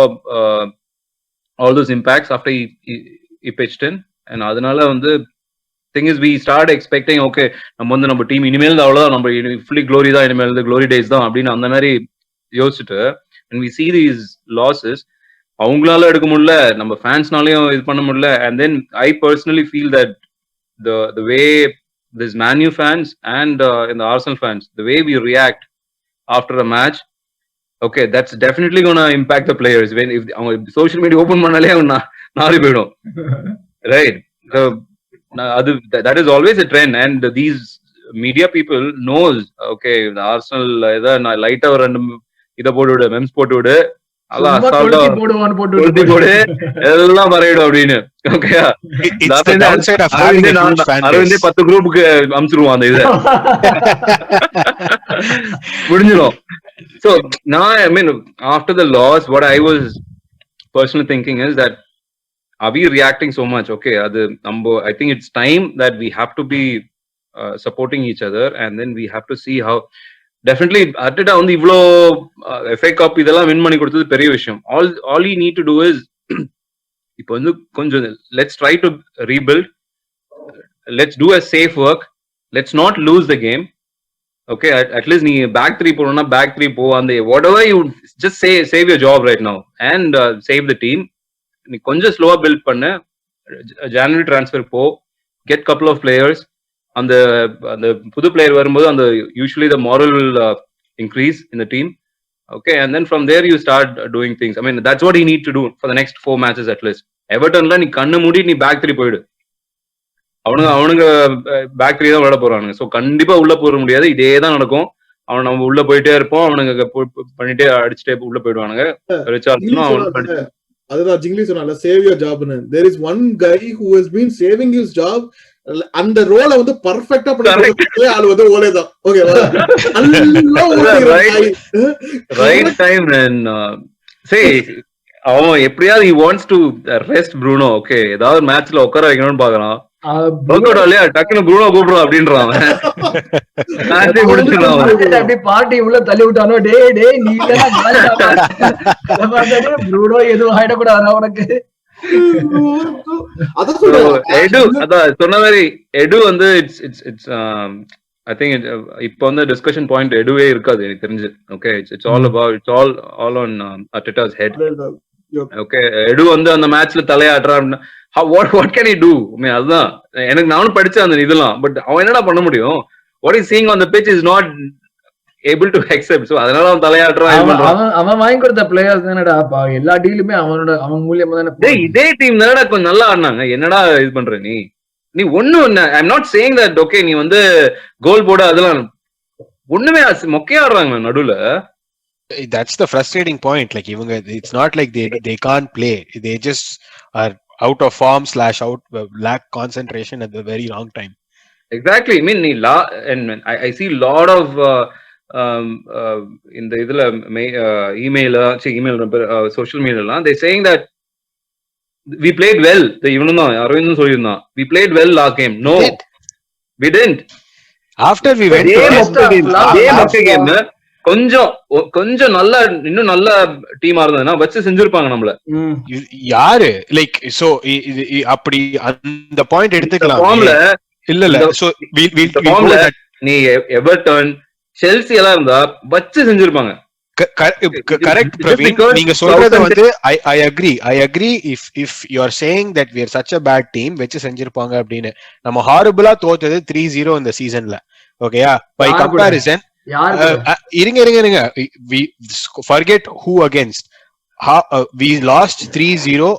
all those impacts after he pitched in, and அதனால வந்து thing is we started expecting okay நம்ம team இனிமேல் அவ்வளவுதான், நம்ம fully glory தான், இனிமேல் glory days தான் அப்படின்னு அந்த மாதிரி யோசிச்சுட்டு and we see these losses, அவங்களால எடுக்க முடியல, நம்ம ஃபேன்ஸ்னாலையும் இது பண்ண முடியல. And then I personally feel that the way this Man U fans and in the Arsenal fans, the way we react after a match, okay, that's definitely going to impact the players. When if அவங்க social media open பண்ணாலே அவங்க நாரி போயிடும், right? So that is always a trend, and these media people knows okay the Arsenal இத நான் லைட்டா ஒரு ரெண்டு இத போட்டு விடு, மெம்ஸ் போட்டு விடு, அதான் அசால்ட்டா போடு எல்லாம் மறையிடும் அப்படின்னு. ஓகேயா, அரவிந்தே 10 குரூப்புக்கு அனுப்பிச்சிருவான் அந்த இதை முடிஞ்சிடும். So now I mean after the loss what I was personally thinking is that are we reacting so much? Okay, adu nambo I think it's time that we have to be supporting each other, and then we have to see how definitely Arteta வந்து இவ்ளோ FA Cup இதெல்லாம் win பண்ணி கொடுத்தது பெரிய விஷயம். all you need to do is இப்போ வந்து கொஞ்சம் let's try to rebuild, let's do a safe work, let's not lose the game. Okay, at least நீ back 3 போறோம்னா back 3 போ, அந்த whatever you just save your job right now and save the team. நீ கொஞ்சம் ஸ்லோவா build பண்ண, ஜனவரி transfer போ, get couple of players, அந்த புது பிளேயர் வரும்போது அந்த usually the moral increase in the team. Okay, and then from there you start doing things. I mean that's what you need to do for the next 4 matches at least. எவர்டன்ல நீ கண்ணு மூடி நீ back 3 போயிடு, அவனுங்க back 3 தான் விளையாட போறானுங்க. So கண்டிப்பா உள்ள போற முடியாது, இதே தான் நடக்கும். நம்ம உள்ள போயிட்டே இருப்போம், அவனுங்க பண்ணிட்டே அடிச்சுட்டே உள்ள போயிடுவானுங்க. அதுதான் ஜிங்லி சொன்னால சேவ் யுவர் ஜாப்னு. there is one guy who has been saving his job, அந்த ரோலை வந்து பர்ஃபெக்ட்டா பண்ணிட்டு ஆளு வந்து ஓலே தான். ஓகேவா, ரைட் டைம். அண்ட் சே அவன் எப்படியாவது he wants to rest Bruno. Okay, ஏதாவது மேட்ச்ல உட்கார வைக்கணும்னு பாக்குறான், டக்குனு ப்ரூனோ கூப்பிடுறோம் அப்படின்றான். பார்ட்டி உள்ள தள்ளி விட்டானோ, டே நீ ப்ரூனோ எதுவும் ஆயிடக்கூடாது உனக்கு. எடு அதான் சொன்ன மாதிரி எடு வந்து இட்ஸ் ஐ திங்க் இப்போ வந்து டிஸ்கஷன் பாயிண்ட் எடுவே இருக்காது எனக்கு தெரிஞ்சு. Okay, it's all about it's all on Arteta's head. Okay, எடு வந்து அந்த மேட்ச்ல தலையாடுறான். what can he do? I mean அதுதான் எனக்கு நானும் படிச்சேன் அந்த இதெல்லாம். பட் அவன் என்னடா பண்ண முடியும்? what is seeing on the pitch is not able to accept. So அதனால அவன் தலையாடுறான். அவன் வாங்கி கொடுத்த பிளேயர்ஸ் தானடா எல்லா டீலுமே அவன் மூலியமா தானே. இதே டீம் தானடா கொஞ்சம் நல்லா ஆடினாங்க, என்னடா இது பண்ற நீ ஒண்ணு I am not saying that okay நீ வந்து கோல் போட அதெல்லாம் ஒண்ணுமே மொக்கையா ஆடுறாங்க நடுவுல. That's the frustrating point. Like even it's not like they can't play, they just are out of form / out lack concentration at the very wrong time. Exactly. I mean and I see lot of in the idla email social media la they saying that we played well. Even no Arvind sollirna we played well last game. No, we didn't. After we went to game கொஞ்சம் நல்லா இன்னும் நல்ல டீமா இருந்ததுன்னா வச்சு செஞ்சிருப்பாங்க நம்மள. யாரு லைக் சோ அப்படி அந்த பாயிண்ட் எடுத்துக்கலாம். இல்ல சோ நீ எவர்டன் செல்சி எல்லாம் இருந்தா வச்சு செஞ்சிருப்பாங்க. கரெக்ட் பிரவீன், நீங்க சொல்றது வந்து I agree if you are saying that we are such a bad team வச்சு செஞ்சிருப்பாங்க அப்படின்னு. நம்ம ஹாரிபிளா தோத்தது 3-0 இந்த சீசன்ல. ஓகேயா, பை கம்பேரிசன் இருங்க we forget who against. We lost 3-0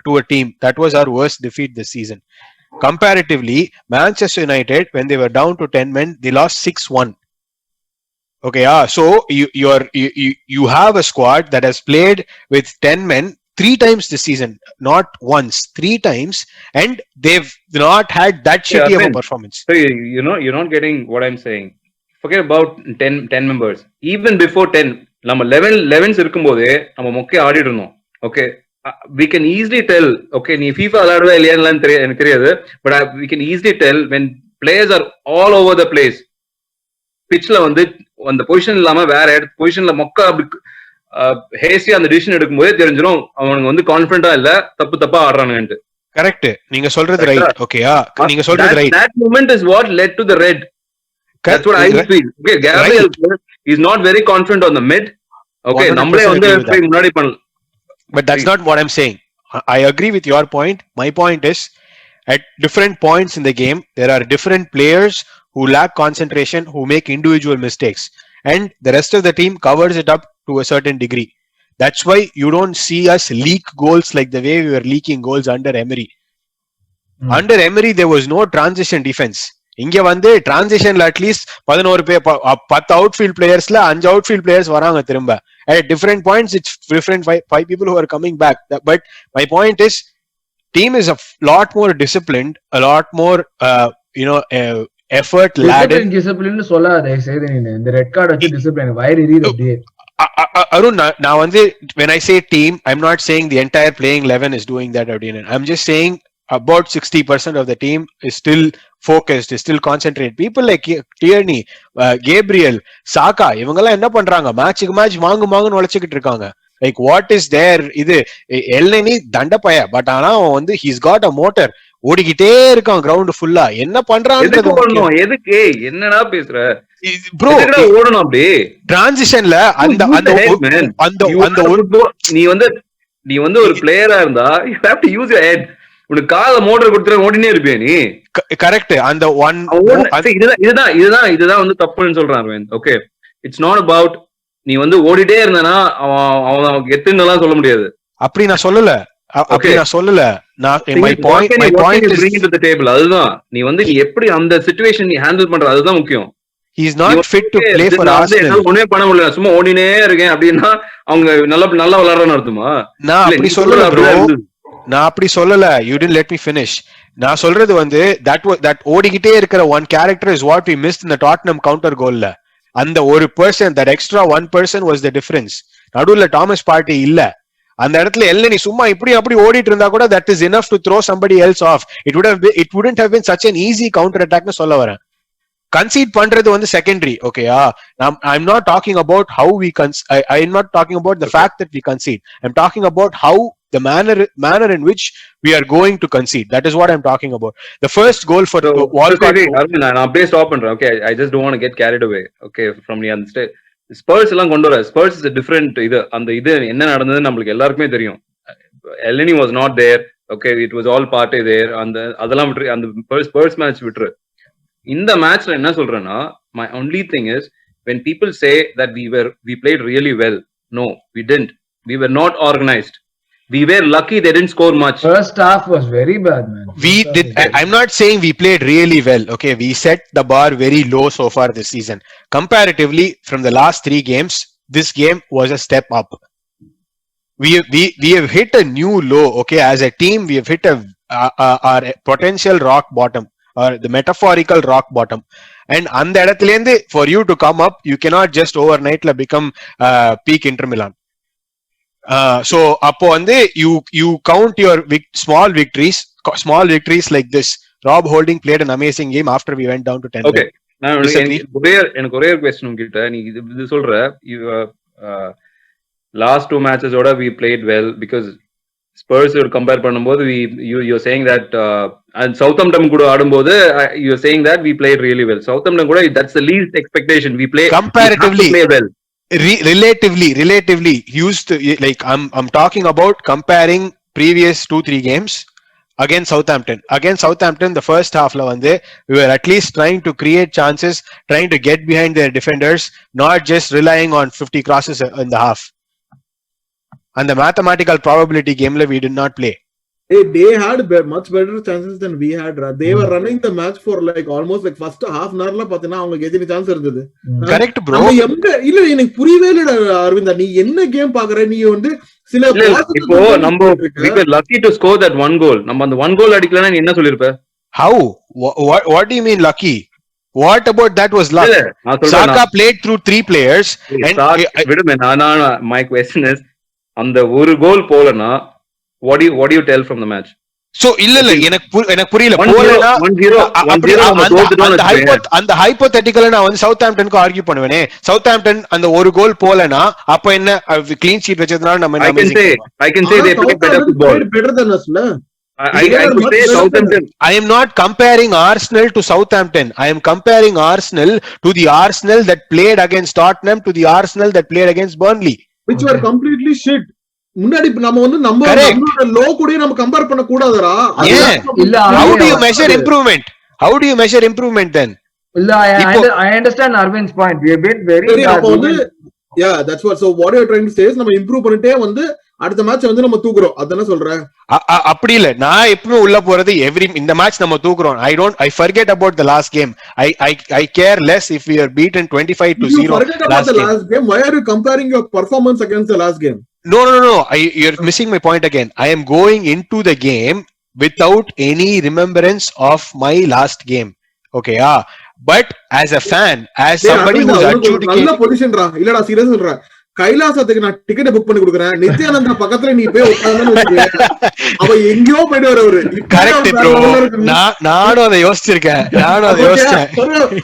to a team that was our worst defeat this season. Comparatively, Manchester United when they were down to 10 men they lost 6-1. Okay, so you have a squad that has played with 10 men 3 times this season, not once, 3 times, and they've not had that shitty of a performance. So you're not getting what I'm saying. Forget about 10 members. Even before 10, நம்ம 11s இருக்கும்போது நம்ம மொக்கே ஆடிட்டு இருந்தோம். Okay, we can easily tell. Okay, நீ FIFA விளையாடுவா இல்லையான்னு எனக்கு தெரியாது, but we can easily tell when players are all over the place. பிட்ச்ல வந்து அந்த பொசிஷன் இல்லாம வேற பொசிஷன்ல மொக்க ஹேசியா அந்த டிசிஷன் எடுக்கும்போதே தெரிஞ்சிடும் அவனுக்கு வந்து கான்ஃபிடண்டா இல்ல, தப்பா ஆடுறானுங்க. கரெக்ட், நீங்க சொல்றது ரைட். ஓகேயா, நீங்க சொல்றது right. That moment is what led to the red. That's what I feel. Okay, Gabriel is not very confident on the mid. Okay, நம்மளே வந்து முன்னாடி பண்ணல. But that's not what I'm saying. I agree with your point. My point is, at different points in the game, there are different players who lack concentration, who make individual mistakes, and the rest of the team covers it up to a certain degree. That's why you don't see us leak goals like the way we were leaking goals under Emery. Under Emery, there was no transition defense. இங்க வந்து டிரான்சிஷன்ல at least 11 பேர் 10 outfield பிளேயர்ஸ்ல 5 outfield players வராங்க திரும்ப. At different points, it's different five people who are coming back. But my point is, team is a lot more disciplined, a lot more, effort laden. Discipline சொல்லாதே சேது, நீ இந்த red card வச்சு discipline wire எரியுது அப்படியே. Arun, நான் வந்து when I say team, I'm not saying the entire playing 11 is doing that அப்படின்னு. I'm just saying about 60% of the team is still focused, is still concentrated. People like Tierney, Gabriel, Saka, இவங்கெல்லாம் என்ன பண்றாங்க? மேட்சுக்கு match மாங்குன்னு உழைச்சிக்கிட்டு இருக்காங்க. Like what is there? இது எல்னி தண்டப்பய, but ஆனா அவன் வந்து he's got a motor, ஓடிக்கிட்டே இருக்கான் கிரவுண்ட் ஃபுல்லா. என்ன பண்றான்னு எதுக்கு என்னடா பேசுற ப்ரோ? ஓடணும் அப்படி டிரான்சிஷன்ல அந்த நீ வந்து ஒரு பிளேயரா இருந்தா you have to use your head. உனக்கு கால மோட்டர் கொடுத்துற ஓடினே இருப்பியா நீ? கரெக்ட். அந்த இதுதான் வந்து தப்புன்னு சொல்றான் Arvind. Okay, it's not about நீ வந்து ஓடிட்டே இருந்தானா அவன் எத்துன்னு சொல்ல முடியாது. அப்படி நான் சொல்லல. அதுதான் நீ வந்து நீ எப்படி அந்த சிச்சுவேஷன் நீ ஹேண்டில் பண்ற, அதுதான் முக்கியம். He is not fit to play for Arsenal. ஒண்ணுமே பண்ண முடியல, சும்மா ஓடினே இருக்கேன் அப்படின்னா அவங்க நல்லா விளையாடுறன்னு அர்த்தமா? நான் அப்படி சொல்லல ப்ரோ, நான் அப்படி சொல்லல. You didn't let me finish. நான் சொல்றது வந்து that ஓடிக்கிட்டே இருக்கிற one character is what we missed in the Tottenham counter goal. அந்த ஒரு person, that extra one person was the difference. நடுவுல டாமஸ் பார்ட்டி இல்ல. அந்த இடத்துல எல்ல நீ சும்மா இப்படி அப்படி ஓடிட்டு இருந்தா கூட that is enough to throw somebody else off. It wouldn't have been such an easy counter attack னு சொல்ல வரேன். கன்சீட் பண்றது வந்து செகண்டரி. ஓகேயா, I'm not talking about how we I'm not talking about the fact that we concede. I'm talking about how the manner in which we are going to concede. That is what I'm talking about. The first goal for Walcott. நான் அப்படியே stop பண்றேன். Okay, I just don't want to get carried away. Okay, from the understand. Spruce எல்லாம் கொண்டு வர, spruce is different. அந்த என்ன நடந்தது நம்மளுக்கு எல்லாருக்குமே தெரியும். Elneny was not there. Okay, it was all part there. அதெல்லாம் விட்டு அந்த ஸ்பர்ஸ் மேட்ச் விட்டுரு. இந்த மேட்ச்ல என்ன சொல்றேன்னா, my only thing is when people say that we played really well, no, we didn't. We were not organized. We were lucky they didn't score much. First half was very bad, man. I'm not saying we played really well. Okay, we set the bar very low so far this season. Comparatively, from the last 3 games, this game was a step up. We have hit a new low. Okay, as a team, we have hit our potential rock bottom, or the metaphorical rock bottom. And அந்த இடத்துல இருந்து for you to come up, you cannot just overnight become peak Inter Milan. So அப்போ வந்து you count your small victories like this. Rob Holding played an amazing game after we went down to 10. Okay, எனக்கு ஒரே ஒரு question உங்ககிட்ட. நீ இது சொல்ற last 2 matches oda we played well because Spurs compare பண்ணும்போது you're saying that and Southampton கூட ஆடும்போது you're saying that we played really well. Southampton கூட that's the least expectation. We play comparatively play well. Relatively used to, like I'm talking about comparing previous 2-3 games against Southampton. The first half la vande we were at least trying to create chances, trying to get behind their defenders, not just relying on 50 crosses in the half. And the mathematical probability game la we did not play. They had much better chances than we had. They were running the match for like almost like first half an hour la pathina avanga எத்தனை chance இருந்தது. Correct bro. இல்ல எனக்கு புரியவே இல்ல அரவிந்தா, நீ என்ன game பாக்குற? நீ வந்து சில இல்ல, இப்போ நம்ம we were lucky to score that one goal. நம்ம அந்த one goal அடிக்கலனா நீ என்ன சொல்லிருப்ப? How? What do you mean lucky? What about that was luck? இல்ல, நான் சொல்றேன், Saka played through 3 players and விடுமே, my question is, அந்த ஒரு கோல் போலனா what do you tell from the match? so இல்ல எனக்கு புரியல. 1-0 அந்த ஹைப்போதெட்டிக்கலா நான் வந்து சவுத்ஹாம்ப்டனுக்கு ஆர்கியூ பண்ணுவேனே. சவுத்ஹாம்ப்டன் அந்த ஒரு கோல் போலனா அப்ப என்ன க்ளீன் ஷீட் வச்சதுனால நம்ம I can say they played better football. better than us, na? I could say Southampton. I am not comparing Arsenal to Southampton. I am comparing Arsenal to the Arsenal that played against Tottenham to the Arsenal that played against Burnley. which were completely shit. முன்னாடி நம்ம வந்து நம்மளோட low கூட நம்ம compare பண்ண கூடாதுடா. இல்ல, how do you measure improvement? How do you measure improvement then? இல்ல, I understand Arvind's point. We have been very அப்ப வந்து yeah, that's what. So what you are trying to say is நம்ம improve பண்ணிட்டே வந்து அடுத்த match வந்து நம்ம தூக்குறோம். அதானே சொல்றேன். அப்படி இல்ல, நான் எப்பவுமே உள்ள போறது இந்த மேட்ச் நம்ம தூக்குறோம். I forget about the last game. I care less if we are beaten 25-0 last game. Why are you comparing your performance against the last game? No. You're missing my point again. I am going into the game without any remembrance of my last game. Okay, but as a fan, as somebody who's adjudicating, நல்ல position ரா. இல்லடா, சீரியஸா சொல்றேன். கைலாசத்துக்கு நான் ticket book பண்ணி கொடுக்குறேன். நித்யானந்தா பக்கத்துல நீ போய் உட்கார்ந்தா அவ எங்கயோ போயிட்டு வரவரு. Correct bro. நானும் அதை யோசிச்சிருக்கேன்.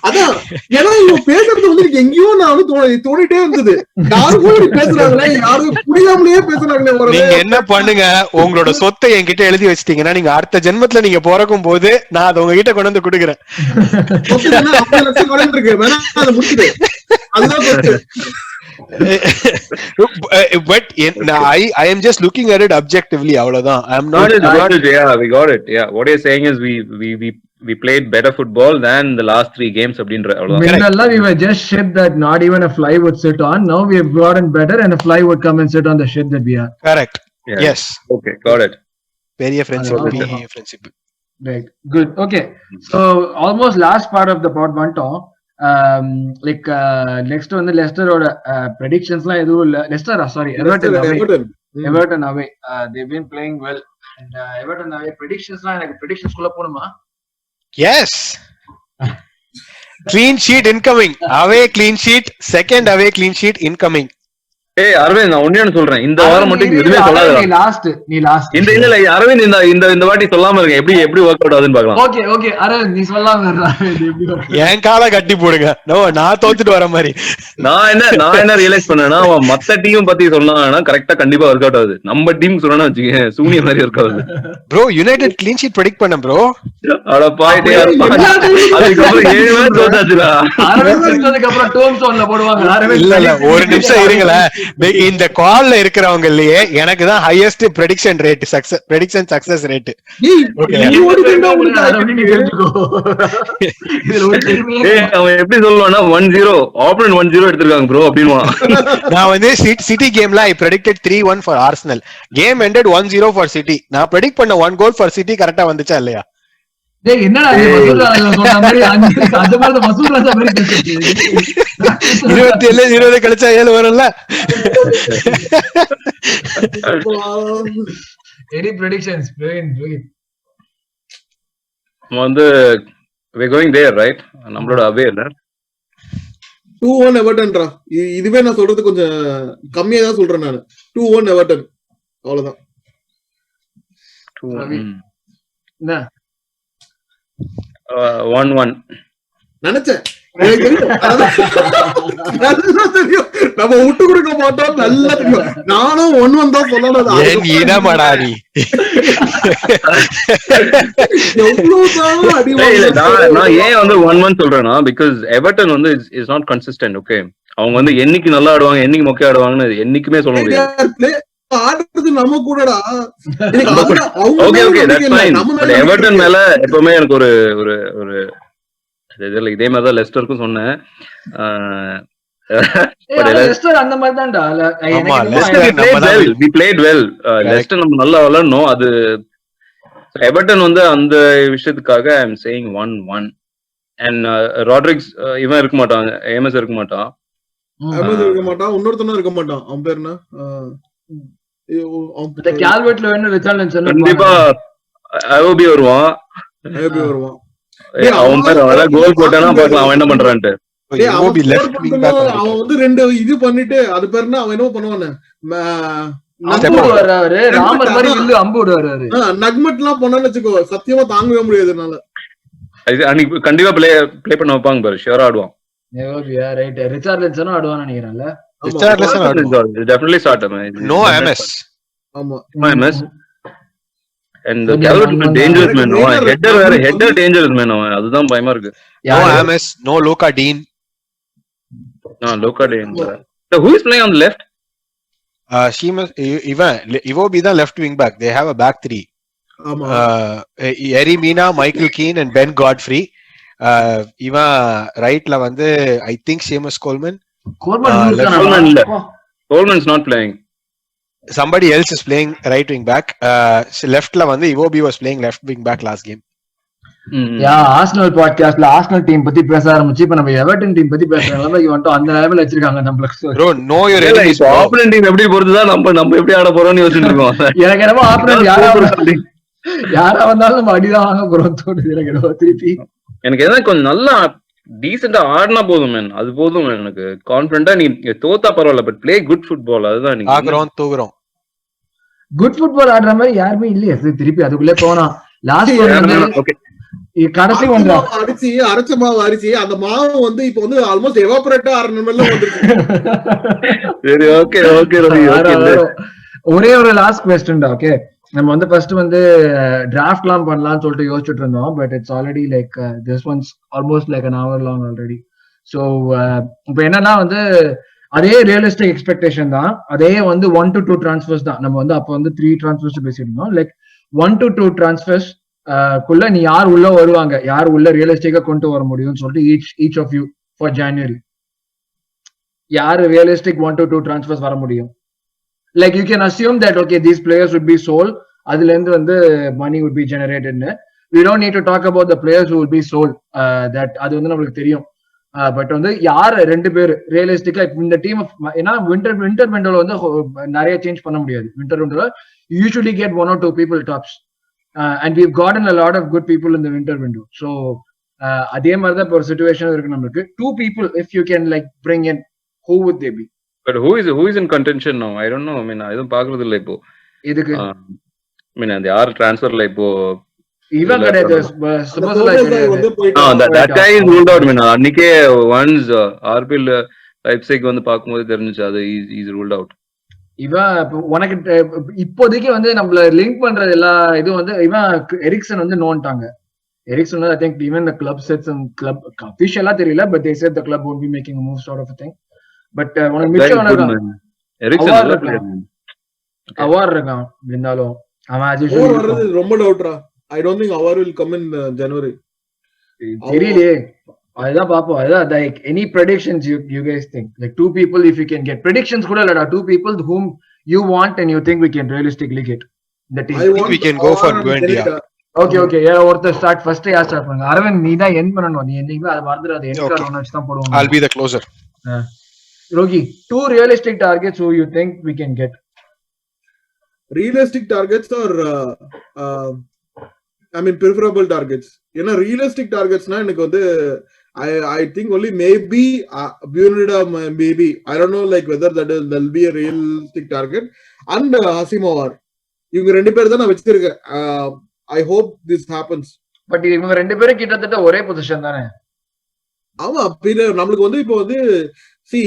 அதான் ஏன்னா இவங்க பேசுறது வந்து எங்கேயோ நான் வந்து தோணிட்டே இருந்தது. யாரும் கூட பேசுறாங்களே, யாரும் புரியாமலேயே பேசுறாங்களே. நீங்க என்ன பண்ணுங்க, உங்களோட சொத்தை என்கிட்ட எழுதி வச்சிட்டீங்கன்னா நீங்க அடுத்த ஜென்மத்துல நீங்க பிறக்கும் போது நான் அதை உங்ககிட்ட கொண்டு வந்து கொடுக்குறேன். வேணா அதை முடிச்சுது. அதுதான் but I am just looking at it objectively. avladhan I am not yeah, we got it. Yeah, what you're saying is we played better football than the last 3 games abindra avladhan. We were just shit that not even a fly would sit on. Now we have gotten better and a fly would come and sit on the shit that we are. Correct. Yeah. Yes, okay, got it. very friendship. Right, good. Okay, so almost last part of the pod vantom. Like next வந்து லெஸ்டரோட predictionsலாம் எதுவும் இல்ல. Everton away. They've been playing well and Everton away predictionsலாம் எனக்கு predictions குள்ள போணுமா? Yes. Clean sheet incoming. Away clean sheet. Second away clean sheet incoming. ஏய் அரவிந்த், நான் ஒண்ணே சொல்றேன், இந்த வாரம் மட்டும் எதுவுமே சொல்லாதடா. நீ லாஸ்ட் இல்ல அரவிந்த், இந்த வாட்டி சொல்லாம இருங்க. எப்படி வொர்க் அவுட் ஆகுதுன்னு பார்க்கலாம். ஓகே அரவிந்த், நீ சொல்லாம இருடா. என் கால கட்டி போடுங்க. நான் தோத்துட்டு வர மாதிரி. நான் என்ன ரியலைஸ் பண்ணேன்னா, அவன் மத்த டீம் பத்தி சொன்னானா கரெக்டா கண்டிப்பா வொர்க் அவுட் ஆகுது. நம்ம டீம் சொன்னா வச்சுக்கே சூனிய மாதிரி வொர்க் ஆகுது. Bro, United clean sheet predict பண்ண ப்ரோ. அட பாயிட்டே அதுக்கப்புறம் 7 மேட்ச் தோத்தாச்சுடா. அரவிந்த் அப்புறம் டோம் சோன்ல போடுவாங்க. இல்ல ஒரு நிமிஷம் இருங்களேன். இந்த கால்ல இருக்கிறவங்க இல்லையே எனக்கு தான் highest prediction rate, prediction success rate. அவன் எப்படி சொல்லுவானா 1-0 ஆப்போனன்ட் 1-0 எடுத்துருக்காங்க ப்ரோ அப்படின்வா. நான் வந்து சிட்டி கேம்ல ஐ predicted 3-1 for Arsenal. Game ended 1-0 for city. நான் predict பண்ண 1 கோல் ஃபார் சிட்டி கரெக்ட்டா வந்துச்சா இல்லையா? டேய், என்னடா இது மசூர் ராஜா சொன்ன மாதிரி அந்த மாதிரி மசூர் ராஜா மாதிரி பேசிட்டு 27 கழிச்சா 7 வரும்ல. any predictions Praveen? வந்து we going there right, நம்மளோட அவே இல்ல. 2-1 எவர்டன் ரா. இதுவே நான் சொல்றது கொஞ்சம் கம்மியா தான் சொல்றேன் நான். 2-1 எவர்டன் அவ்வளவுதான். 1-1 நினைச்சேன். நம்ம விட்டு கொடுக்க மாட்டோம். நல்லா தெரியும். நானும் 1-1 தான் சொல்லணும். நான் ஏன் வந்து 1-1 சொல்றேன்னா, பிகாஸ் எவர்டன் வந்து இஸ் நாட் கன்சிஸ்டன்ட். ஓகே, அவங்க வந்து என்னைக்கு நல்லா ஆடுவாங்க என்னைக்கு மொக்கையா ஆடுவாங்கன்னு என்னைக்குமே சொல்ல முடியாது. ஆடுறது நம்ம கூடடா. Okay that's fine. But Everton மேல எப்பவுமே எனக்கு ஒரு ஒரு இதே மாதிரி தான் லெஸ்டருக்கும் சொன்னேன். லெஸ்டர் அந்த மாதிரி தான்டா. we played well. லெஸ்டர் நம்ம நல்லா விளையாடணும். அது எவர்டன் வந்து அந்த விஷயத்துக்காக I am saying 1-1. And Rodriguez இவன் இருக்க மாட்டான், ஏஎம்எஸ் இருக்க மாட்டான், இருக்க மாட்டான், இன்னொருத்தனும் இருக்க மாட்டான். அவன் பேர் என்ன? இந்த கால்வெட்ல வேணும் ரிச்சார்லிசன் கண்டிப்பா ஐஓபி வருவான். வருவான். அவன் பேர் கோல் போட்டானா பாக்கலாம் அவன் என்ன பண்றான்ட்டு. Iwobi left wing back. அவன் வந்து 2 இது பண்ணிட்டு அது பேருனா அவன் என்ன பண்ணுவானு அம்பு வர்றாரு, ராமர் மாதிரி வில்லு அம்பு விடுவாரு. நக்மட் எல்லாம் பண்ணான்னு வச்சுக்கோ சத்தியமா தாங்கவே முடியாது என்னால. அன்னைக்கு கண்டிப்பா ப்ளே பண்ண வைப்பாங்க பாரு, ஷியரா ஆடுவான். Right, ரிச்சார்லிசனும் ஆடுவான்னு நினைக்கிறேன்ல. Richarlison definitely start him. No MS. ஆமா No MS. And the Calvert dangerous man. Header dangerous man. அதுதான் பயமா இருக்கு. No MS. No Luka Dean. No Luka Dean. So who is playing on the left? Iwobi தான் left wing back. They have a back three. ஆமா Yerry Mina, Michael Keane and Ben Godfrey. இவன் ரைட்ல வந்து I think Seamus Coleman. Coleman's not playing. Somebody else is playing right wing back. Leftல வந்து Iwobi was playing left wing back last game. Arsenal பாட்காஸ்ட்ல Arsenal team பத்தி பேச ஆரம்பிச்சு இப்ப நம்ம எவர்டன் டீம் பத்தி பேசுறதுனால இவன் அந்த லெவல்ல வச்சிருக்காங்க நம்மளுக்கு. Bro, know your enemies. Opponent team எப்படி பொறுத்துதான் நம்ம எப்படி ஆட போறோம்னு யோசிச்சுட்டு இருக்கோம். எனக்கு என்னமோ ஆப்போனன்ட் யாரா வந்தாலும் நம்ம அடிதான் வாங்க போறோம் தோணுது எனக்கு என்னமோ திருப்பி. எனக்கு எதாவது கொஞ்சம் நல்லா டீசெண்டா ஆடினா போதும் மேன், அது போதும் எனக்கு கான்பிடண்டா. நீ தோத்தா பரவாயில்ல, பட் பிளே குட் ஃபுட்பால், அதுதான் நீங்க ஆகுறோம் தூக்குறோம். குட் ஃபுட்பால் ஆடுற மாதிரி யாருமே இல்லையே திருப்பி அதுக்குள்ளே போனா. லாஸ்ட் கடைசி ஒன்றா அரிசி அரைச்ச மாவு அரிசி அந்த மாவு வந்து இப்ப வந்து ஆல்மோஸ்ட் எவாபரேட்டா ஆடுற மாதிரி வந்துருக்கு. சரி ஓகே ஓகே. ஒரே ஒரு லாஸ்ட் கொஸ்டின்டா. ஓகே, நம்ம வந்து ஃபர்ஸ்ட் வந்து டிராஃப்ட்லாம் பண்ணலாம்னு சொல்லிட்டு யோசிச்சுட்டு இருந்தோம். But it's already like this once almost like an hour long already. So இப்போ என்னன்னா வந்து அதே ரியலிஸ்டிக் எக்ஸ்பெக்டேஷன் தான், அதே வந்து 1 to 2 டிரான்ஸ்ஃபர்ஸ் தான். நம்ம வந்து அப்போ வந்து 3 டிரான்ஸ்ஃபர்ஸ் பேசிட்டு இருந்தோம். லைக் 1 to 2 டிரான்ஸ்ஃபர்ஸ் குள்ள நீ யார் உள்ள வருவாங்க, யார் உள்ள ரியலிஸ்டிக்கா கொண்டு வர முடியும்னு சொல்லிட்டு each of you for January யாரு ரியலிஸ்டிக் 1 to 2 டிரான்ஸ்ஃபர்ஸ் வர முடியும். Like you can assume that okay these players would be sold, அதுல இருந்து வந்து money would be generated. We don't need to talk about the players who will be sold, that அது வந்து நமக்கு தெரியும். But வந்து யார் 2 பேர் ரியலிஸ்டிக்கா இந்த டீம், ஏன்னா விண்டர் விண்டோல வந்து நிறைய சேஞ்ச் பண்ண முடியாது. விண்டர் விண்டோல usually get 1 or 2 people tops, and we've gotten a lot of good people in the winter window. So அதே மாதிரி தான் இப்போ ஒரு சிச்சுவேஷன் இருக்கு நமக்கு. 2 people if you can like bring in, who would they be? But who is in contention now? I don't know. I mean, I don't பாக்குறது இல்ல இப்போ. இதுக்கு I mean, அந்த யார் ட்ரான்ஸ்ஃபர்ல இப்போ இவன் கிடையாது. that guy is ruled out. I mean, அன்னைக்கே once RB லைப்சிக் வந்து பாக்கும்போது தெரிஞ்சுச்சு அது is ruled out. இவன் உனக்கு இப்போதைக்கு வந்து நம்மள லிங்க் பண்றது எல்லா இது வந்து இவன் எரிக்சன் வந்து நோன்ட்டாங்க. எரிக்சன் வந்து I think even the club said some club officially தெரியல, but they said the club won't be making a move sort of a thing. But உனக்கு மிச்சம் அவார் இருக்கான் இருந்தாலும் அவன் ரொம்ப டவுட்ரா. I don't think Awar will come in January. தெரியலையே, அதுதான் பாப்போம். அதுதான் like any predictions you guys think, like 2 people if you can get predictions கூட இல்லடா, 2 people whom you want and you think we can realistically get the team. I think we can go for Buendia. Okay yeah, ஒருத்தர் start first யார் start பண்ணுங்க? அரவிந்த் நீ தான் end பண்ணனும். நீ என்னைக்கு அது மறந்துடாத, எண்ட் கார்டு ஒன்னு வச்சு தான் போடுவாங்க. I'll be the closer. Rogi, 2 realistic targets who you think we can get? Realistic targets or I mean preferable targets. ஏன்னா realistic targets னா எனக்கு வந்து I think only maybe Buendia maybe. I don't know like whether that'll be a realistic target. And Hasim Awar. இவங்க 2 பேர் தான் நான் வச்சிருக்கேன். I hope this happens. But இவங்க 2 பேரும் கிட்டத்தட்ட ஒரே பொசிஷன் தானே? ஆமா, நம்மளுக்கு வந்து இப்போ வந்து see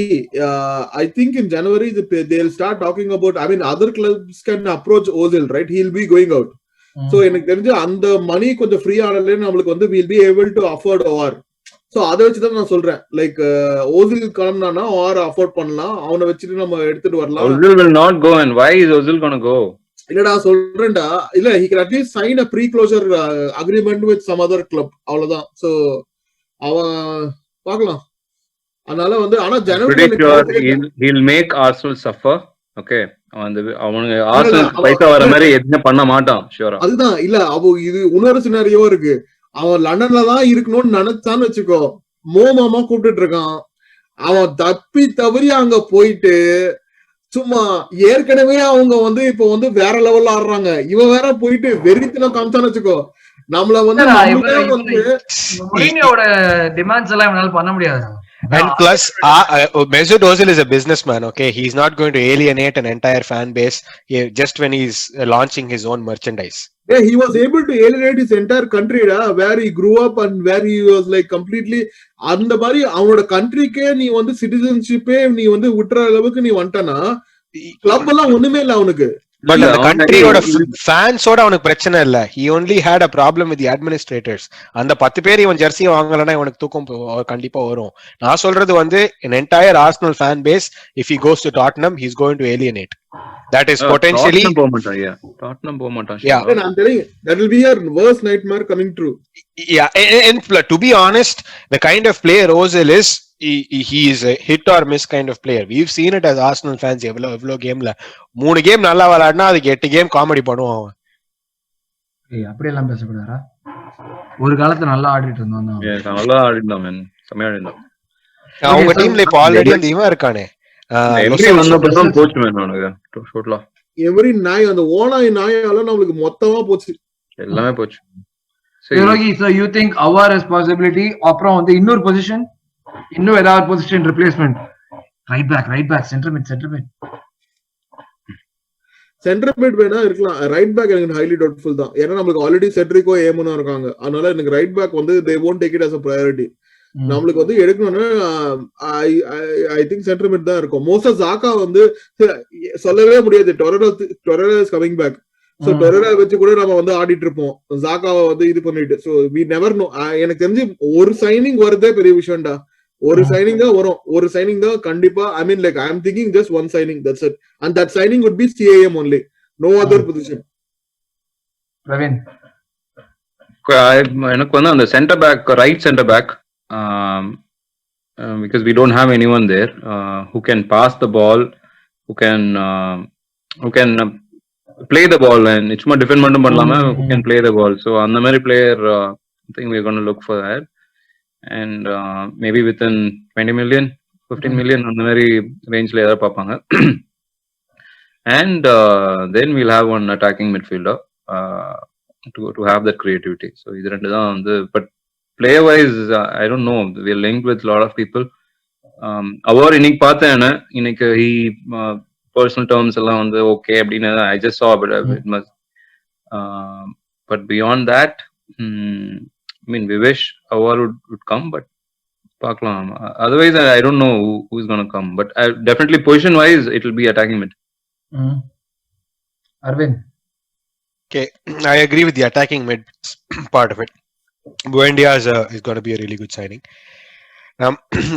I think in January they'll start talking about, I mean other clubs can approach Ozil, right? He'll be going out. So எனக்கு தெரிஞ்சு அந்த மணி கொஞ்சம் ஃப்ரீ ஆனல நம்மளுக்கு வந்து we'll be able to afford Awar. So அதை வச்சு தான் நான் சொல்றேன், லைக் Ozil கிளம்புனானா Awar அஃபோர்ட் பண்ணலாம், அவனை வச்சுட்டு நம்ம எடுத்துட்டு வரலாம். Ozil will not go, and why is Ozil gonna go? இல்லடா சொல்றேன்டா, இல்ல he can at least sign a pre-closure agreement with some other club, அவ்வளவுதான். So அவன் பார்க்கலாம். அதனால வந்து ஆனா ஜனவரி he'll make Arsenal suffer. Okay, அவனுங்க ஆர்சனல் பைசா வர மாதிரி எதுவுமே பண்ண மாட்டான் ஷூரா. அதுதான் இல்ல, அவ இது இன்னொரு சினாரியோ இருக்கு. அவன் லண்டன்ல தான் இருக்கணும்னு நினைச்சான்னு வச்சுக்கோ, மாமா கூப்பிட்டு இருக்கான். அவன் தப்பி தவறி அங்க போயிட்டு சும்மா ஏற்கனவே அவங்க வந்து இப்போ வந்து வேற லெவல்ல ஆடுறாங்க, இவன் வேற போயிட்டு வெறித்தனம் காமிச்சான்னு வச்சுக்கோ, நம்மள வந்து நம்மளே வந்து மொரினியோட டிமாண்ட்ஸ் எல்லாம் இவனால பண்ண முடியாது. And plus, Mesut Ozil is a businessman. Okay, he's not going to alienate an entire fan base just when he's launching his own merchandise. Yeah, he was able to alienate his entire country, where he grew up and where he was like completely. அந்த மாதிரி அவனோட கண்ட்ரிக்கே நீ வந்து சிட்டிசன்ஷிப்பே நீ வந்து விட்டுற அளவுக்கு நீ வந்துட்டனா, கிளப் எல்லாம் ஒண்ணுமே இல்ல அவனுக்கு. But the countryயோட ஃபேன்ஸோட அவனுக்கு பிரச்சனை இல்ல. He only had a problem with the administrators. அந்த 10 பேர் இவன் ஜெர்சி வாங்கலனா இவனுக்கு தூக்கம் கண்டிப்பா வரும். நான் சொல்றது வந்து an entire Arsenal fan base, if he goes to Tottenham, he's going to alienate. That is potentially Tottenham போக மாட்டான். Yeah, I'm telling you, that will be your worst nightmare coming true. Yeah, and to be honest, the kind of player Ozil is, he is a hit or miss kind of player. We've seen it as Arsenal fans. எவ்வளவு கேம்ல 3 game நல்லா விளையாடினா அதுக்கு 8 game comedy பண்ணுவான் அவன். அப்படி எல்லாம் பேசக்கூடாதா? ஒரு காலத்துல நல்லா ஆடிட்டு இருந்தான். நல்லா ஆடிட்டான் மேன், செமையா ஆடிட்டான். அவங்க டீம்ல இப்ப ஆல்ரெடி அந்த இவன் இருக்கானே, போச்சு மேன் அவனுக்கு டோட்டலா. எவரி நாய், அந்த ஓனாய் நாயால நம்மளுக்கு மொத்தமா போச்சு, எல்லாமே போச்சு. So you think our responsibility அப்புறம் வந்து இன்னொரு பொசிஷன், இன்னும் ஏதாவது position replacement, right back centre mid வேணா இருக்கலாம். ரைட் பேக் எனக்கு ஹைலி டவுட்ஃபுல் தான். ஏன்னா நமக்கு ஆல்ரெடி செட்ரிக்கோ ஏமுனா இருக்காங்க, அதனால எனக்கு ரைட் பேக் வந்து they won't take it as a priority. நம்மளுக்கு வந்து எடுக்கணும்னா ஐ திங்க் சென்டர் மிட் தான் இருக்கும். மோஸ்டா ஜாக்கா வந்து சொல்லவே முடியாது. டொரரா இஸ் கமிங் பேக். சோ டொரரா வச்சு கூட நம்ம வந்து ஆடிட்டு இருப்போம், ஜாக்காவை வந்து இது பண்ணிட்டு. So we never know. எனக்கு தெரிஞ்சு ஒரு சைனிங் வருதே பெரிய விஷயம்டா. ஒரு சைனிங் தான் வரும், ஒரு சைனிங் தான் கண்டிப்பா. I mean like I am thinking just one signing, that's it. And that signing would be CAM only, no other position. Praveen, எனக்கு வந்து அந்த centre back, right centre back, because we don't have anyone there who can pass the ball, who can play the ball, and it's more defend மட்டும் பண்ணலாமா, who can play the ball. So அந்த மாதிரி player I think we're going to look for that, and maybe within 20 million 15 million அந்த மாதிரி ரேஞ்ச்ல ஏதாவது பார்ப்பாங்க. And then we'll have one attacking midfielder to have that creativity. So இது ரெண்டு தான் வந்து. But player wise I don't know, we're linked with a lot of people. அவர் இன்னைக்கு பார்த்தேன், இன்னைக்கு he personal terms எல்லாம் வந்து okay அப்படின்னு I just saw, but it must but beyond that I mean we wish our would come, but பார்க்கலாம். Otherwise I don't know who's going to come, but definitely position wise it will be attacking mid. Arvind, okay, I agree with the attacking mid part of it. Buendia is going to be a really good signing.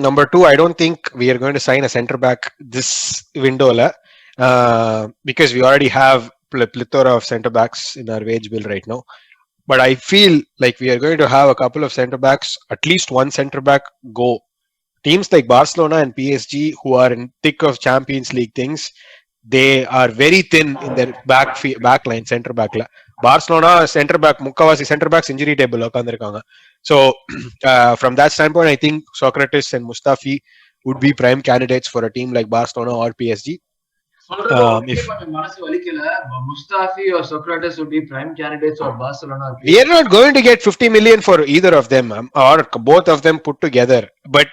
Number 2, I don't think we are going to sign a center back this window because we already have plethora of center backs in our wage bill right now. But I feel like we are going to have a couple of center backs, at least one center back go. Teams like Barcelona and PSG, who are in thick of Champions League things, they are very thin in their back line, center back la. Barcelona center back, முக்காவாசி center backs injury table உட்கார்ந்திருக்காங்க. So from that standpoint, I think Socrates and Mustafi would be prime candidates for a team like Barcelona or PSG. If மனசு வலிக்கல, Mustafi or Socrates would be prime candidates for Barcelona. We are not going to get 50 million for either of them or both of them put together, but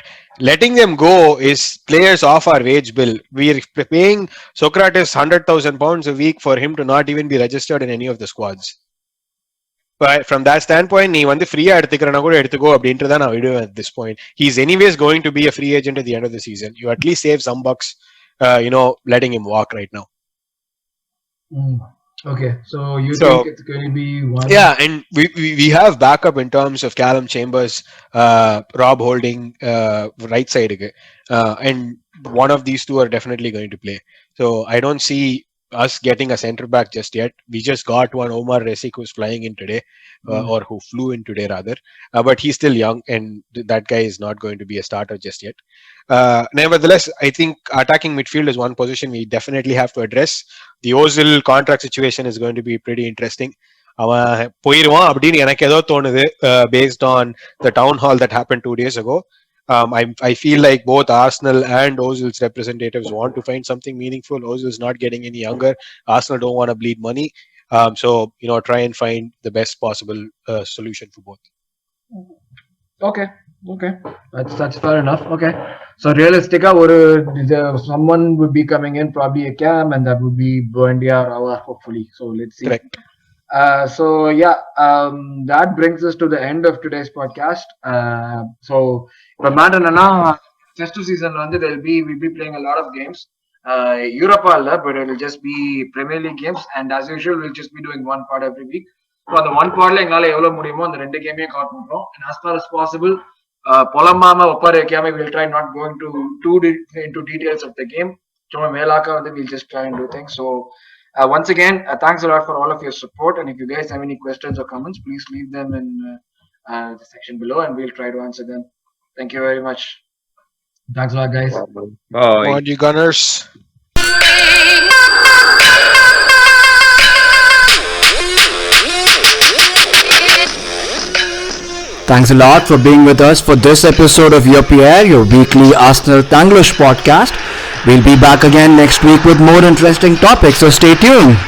letting them go is players off our wage bill. We are paying Socrates 100,000 pounds a week for him to not even be registered in any of the squads. But from that standpoint, நீ வந்து ஃப்ரீயா எடுத்துக்கிறனா கூட எடுத்துக்கோ அப்படின்ட்டு தான் நான் விடுவேன் at this point. He's anyways going to be a free agent at the end of the season. You at least save some bucks, letting him walk right now. Okay, so you think it's going to be one? Yeah, and we have backup in terms of Callum Chambers, Rob Holding, right side, and one of these two are definitely going to play. So I don't see us getting a center back just yet. We just got one, Omar Resik, who's flying in today, or who flew in today rather, but he's still young and that guy is not going to be a starter just yet. Nevertheless, I think attacking midfield is one position we definitely have to address. The Ozil contract situation is going to be pretty interesting. அவன் போயிருவான் அப்படின்னு எனக்கு ஏதோ தோணுது based on the town hall that happened 2 days ago. I feel like both Arsenal and Ozil's representatives want to find something meaningful. Ozil's not getting any younger. Arsenal don't want to bleed money. So, try and find the best possible solution for both. Okay. That's fair enough. Okay. So realistic, someone would be coming in, probably a Cam, and that would be Buendia or Awa, hopefully. So let's see. Correct. That brings us to the end of today's podcast. So for Madanana, festive season, we'll be playing a lot of games. Europa, but it'll just be Premier League games, and as usual, we'll just be doing one part every week. So on the one part, and as far as possible, we'll try not going into details of the game. We'll just try and do things. So once again, thanks a lot for all of your support. And if you guys have any questions or comments, please leave them in the section below, and we'll try to answer them. Thank you very much. Thanks a lot, guys. Bye. Come on, you Gunners. Thanks a lot for being with us for this episode of Your Pierre, your weekly Arsenal Tanglish podcast. We'll be back again next week with more interesting topics, so stay tuned.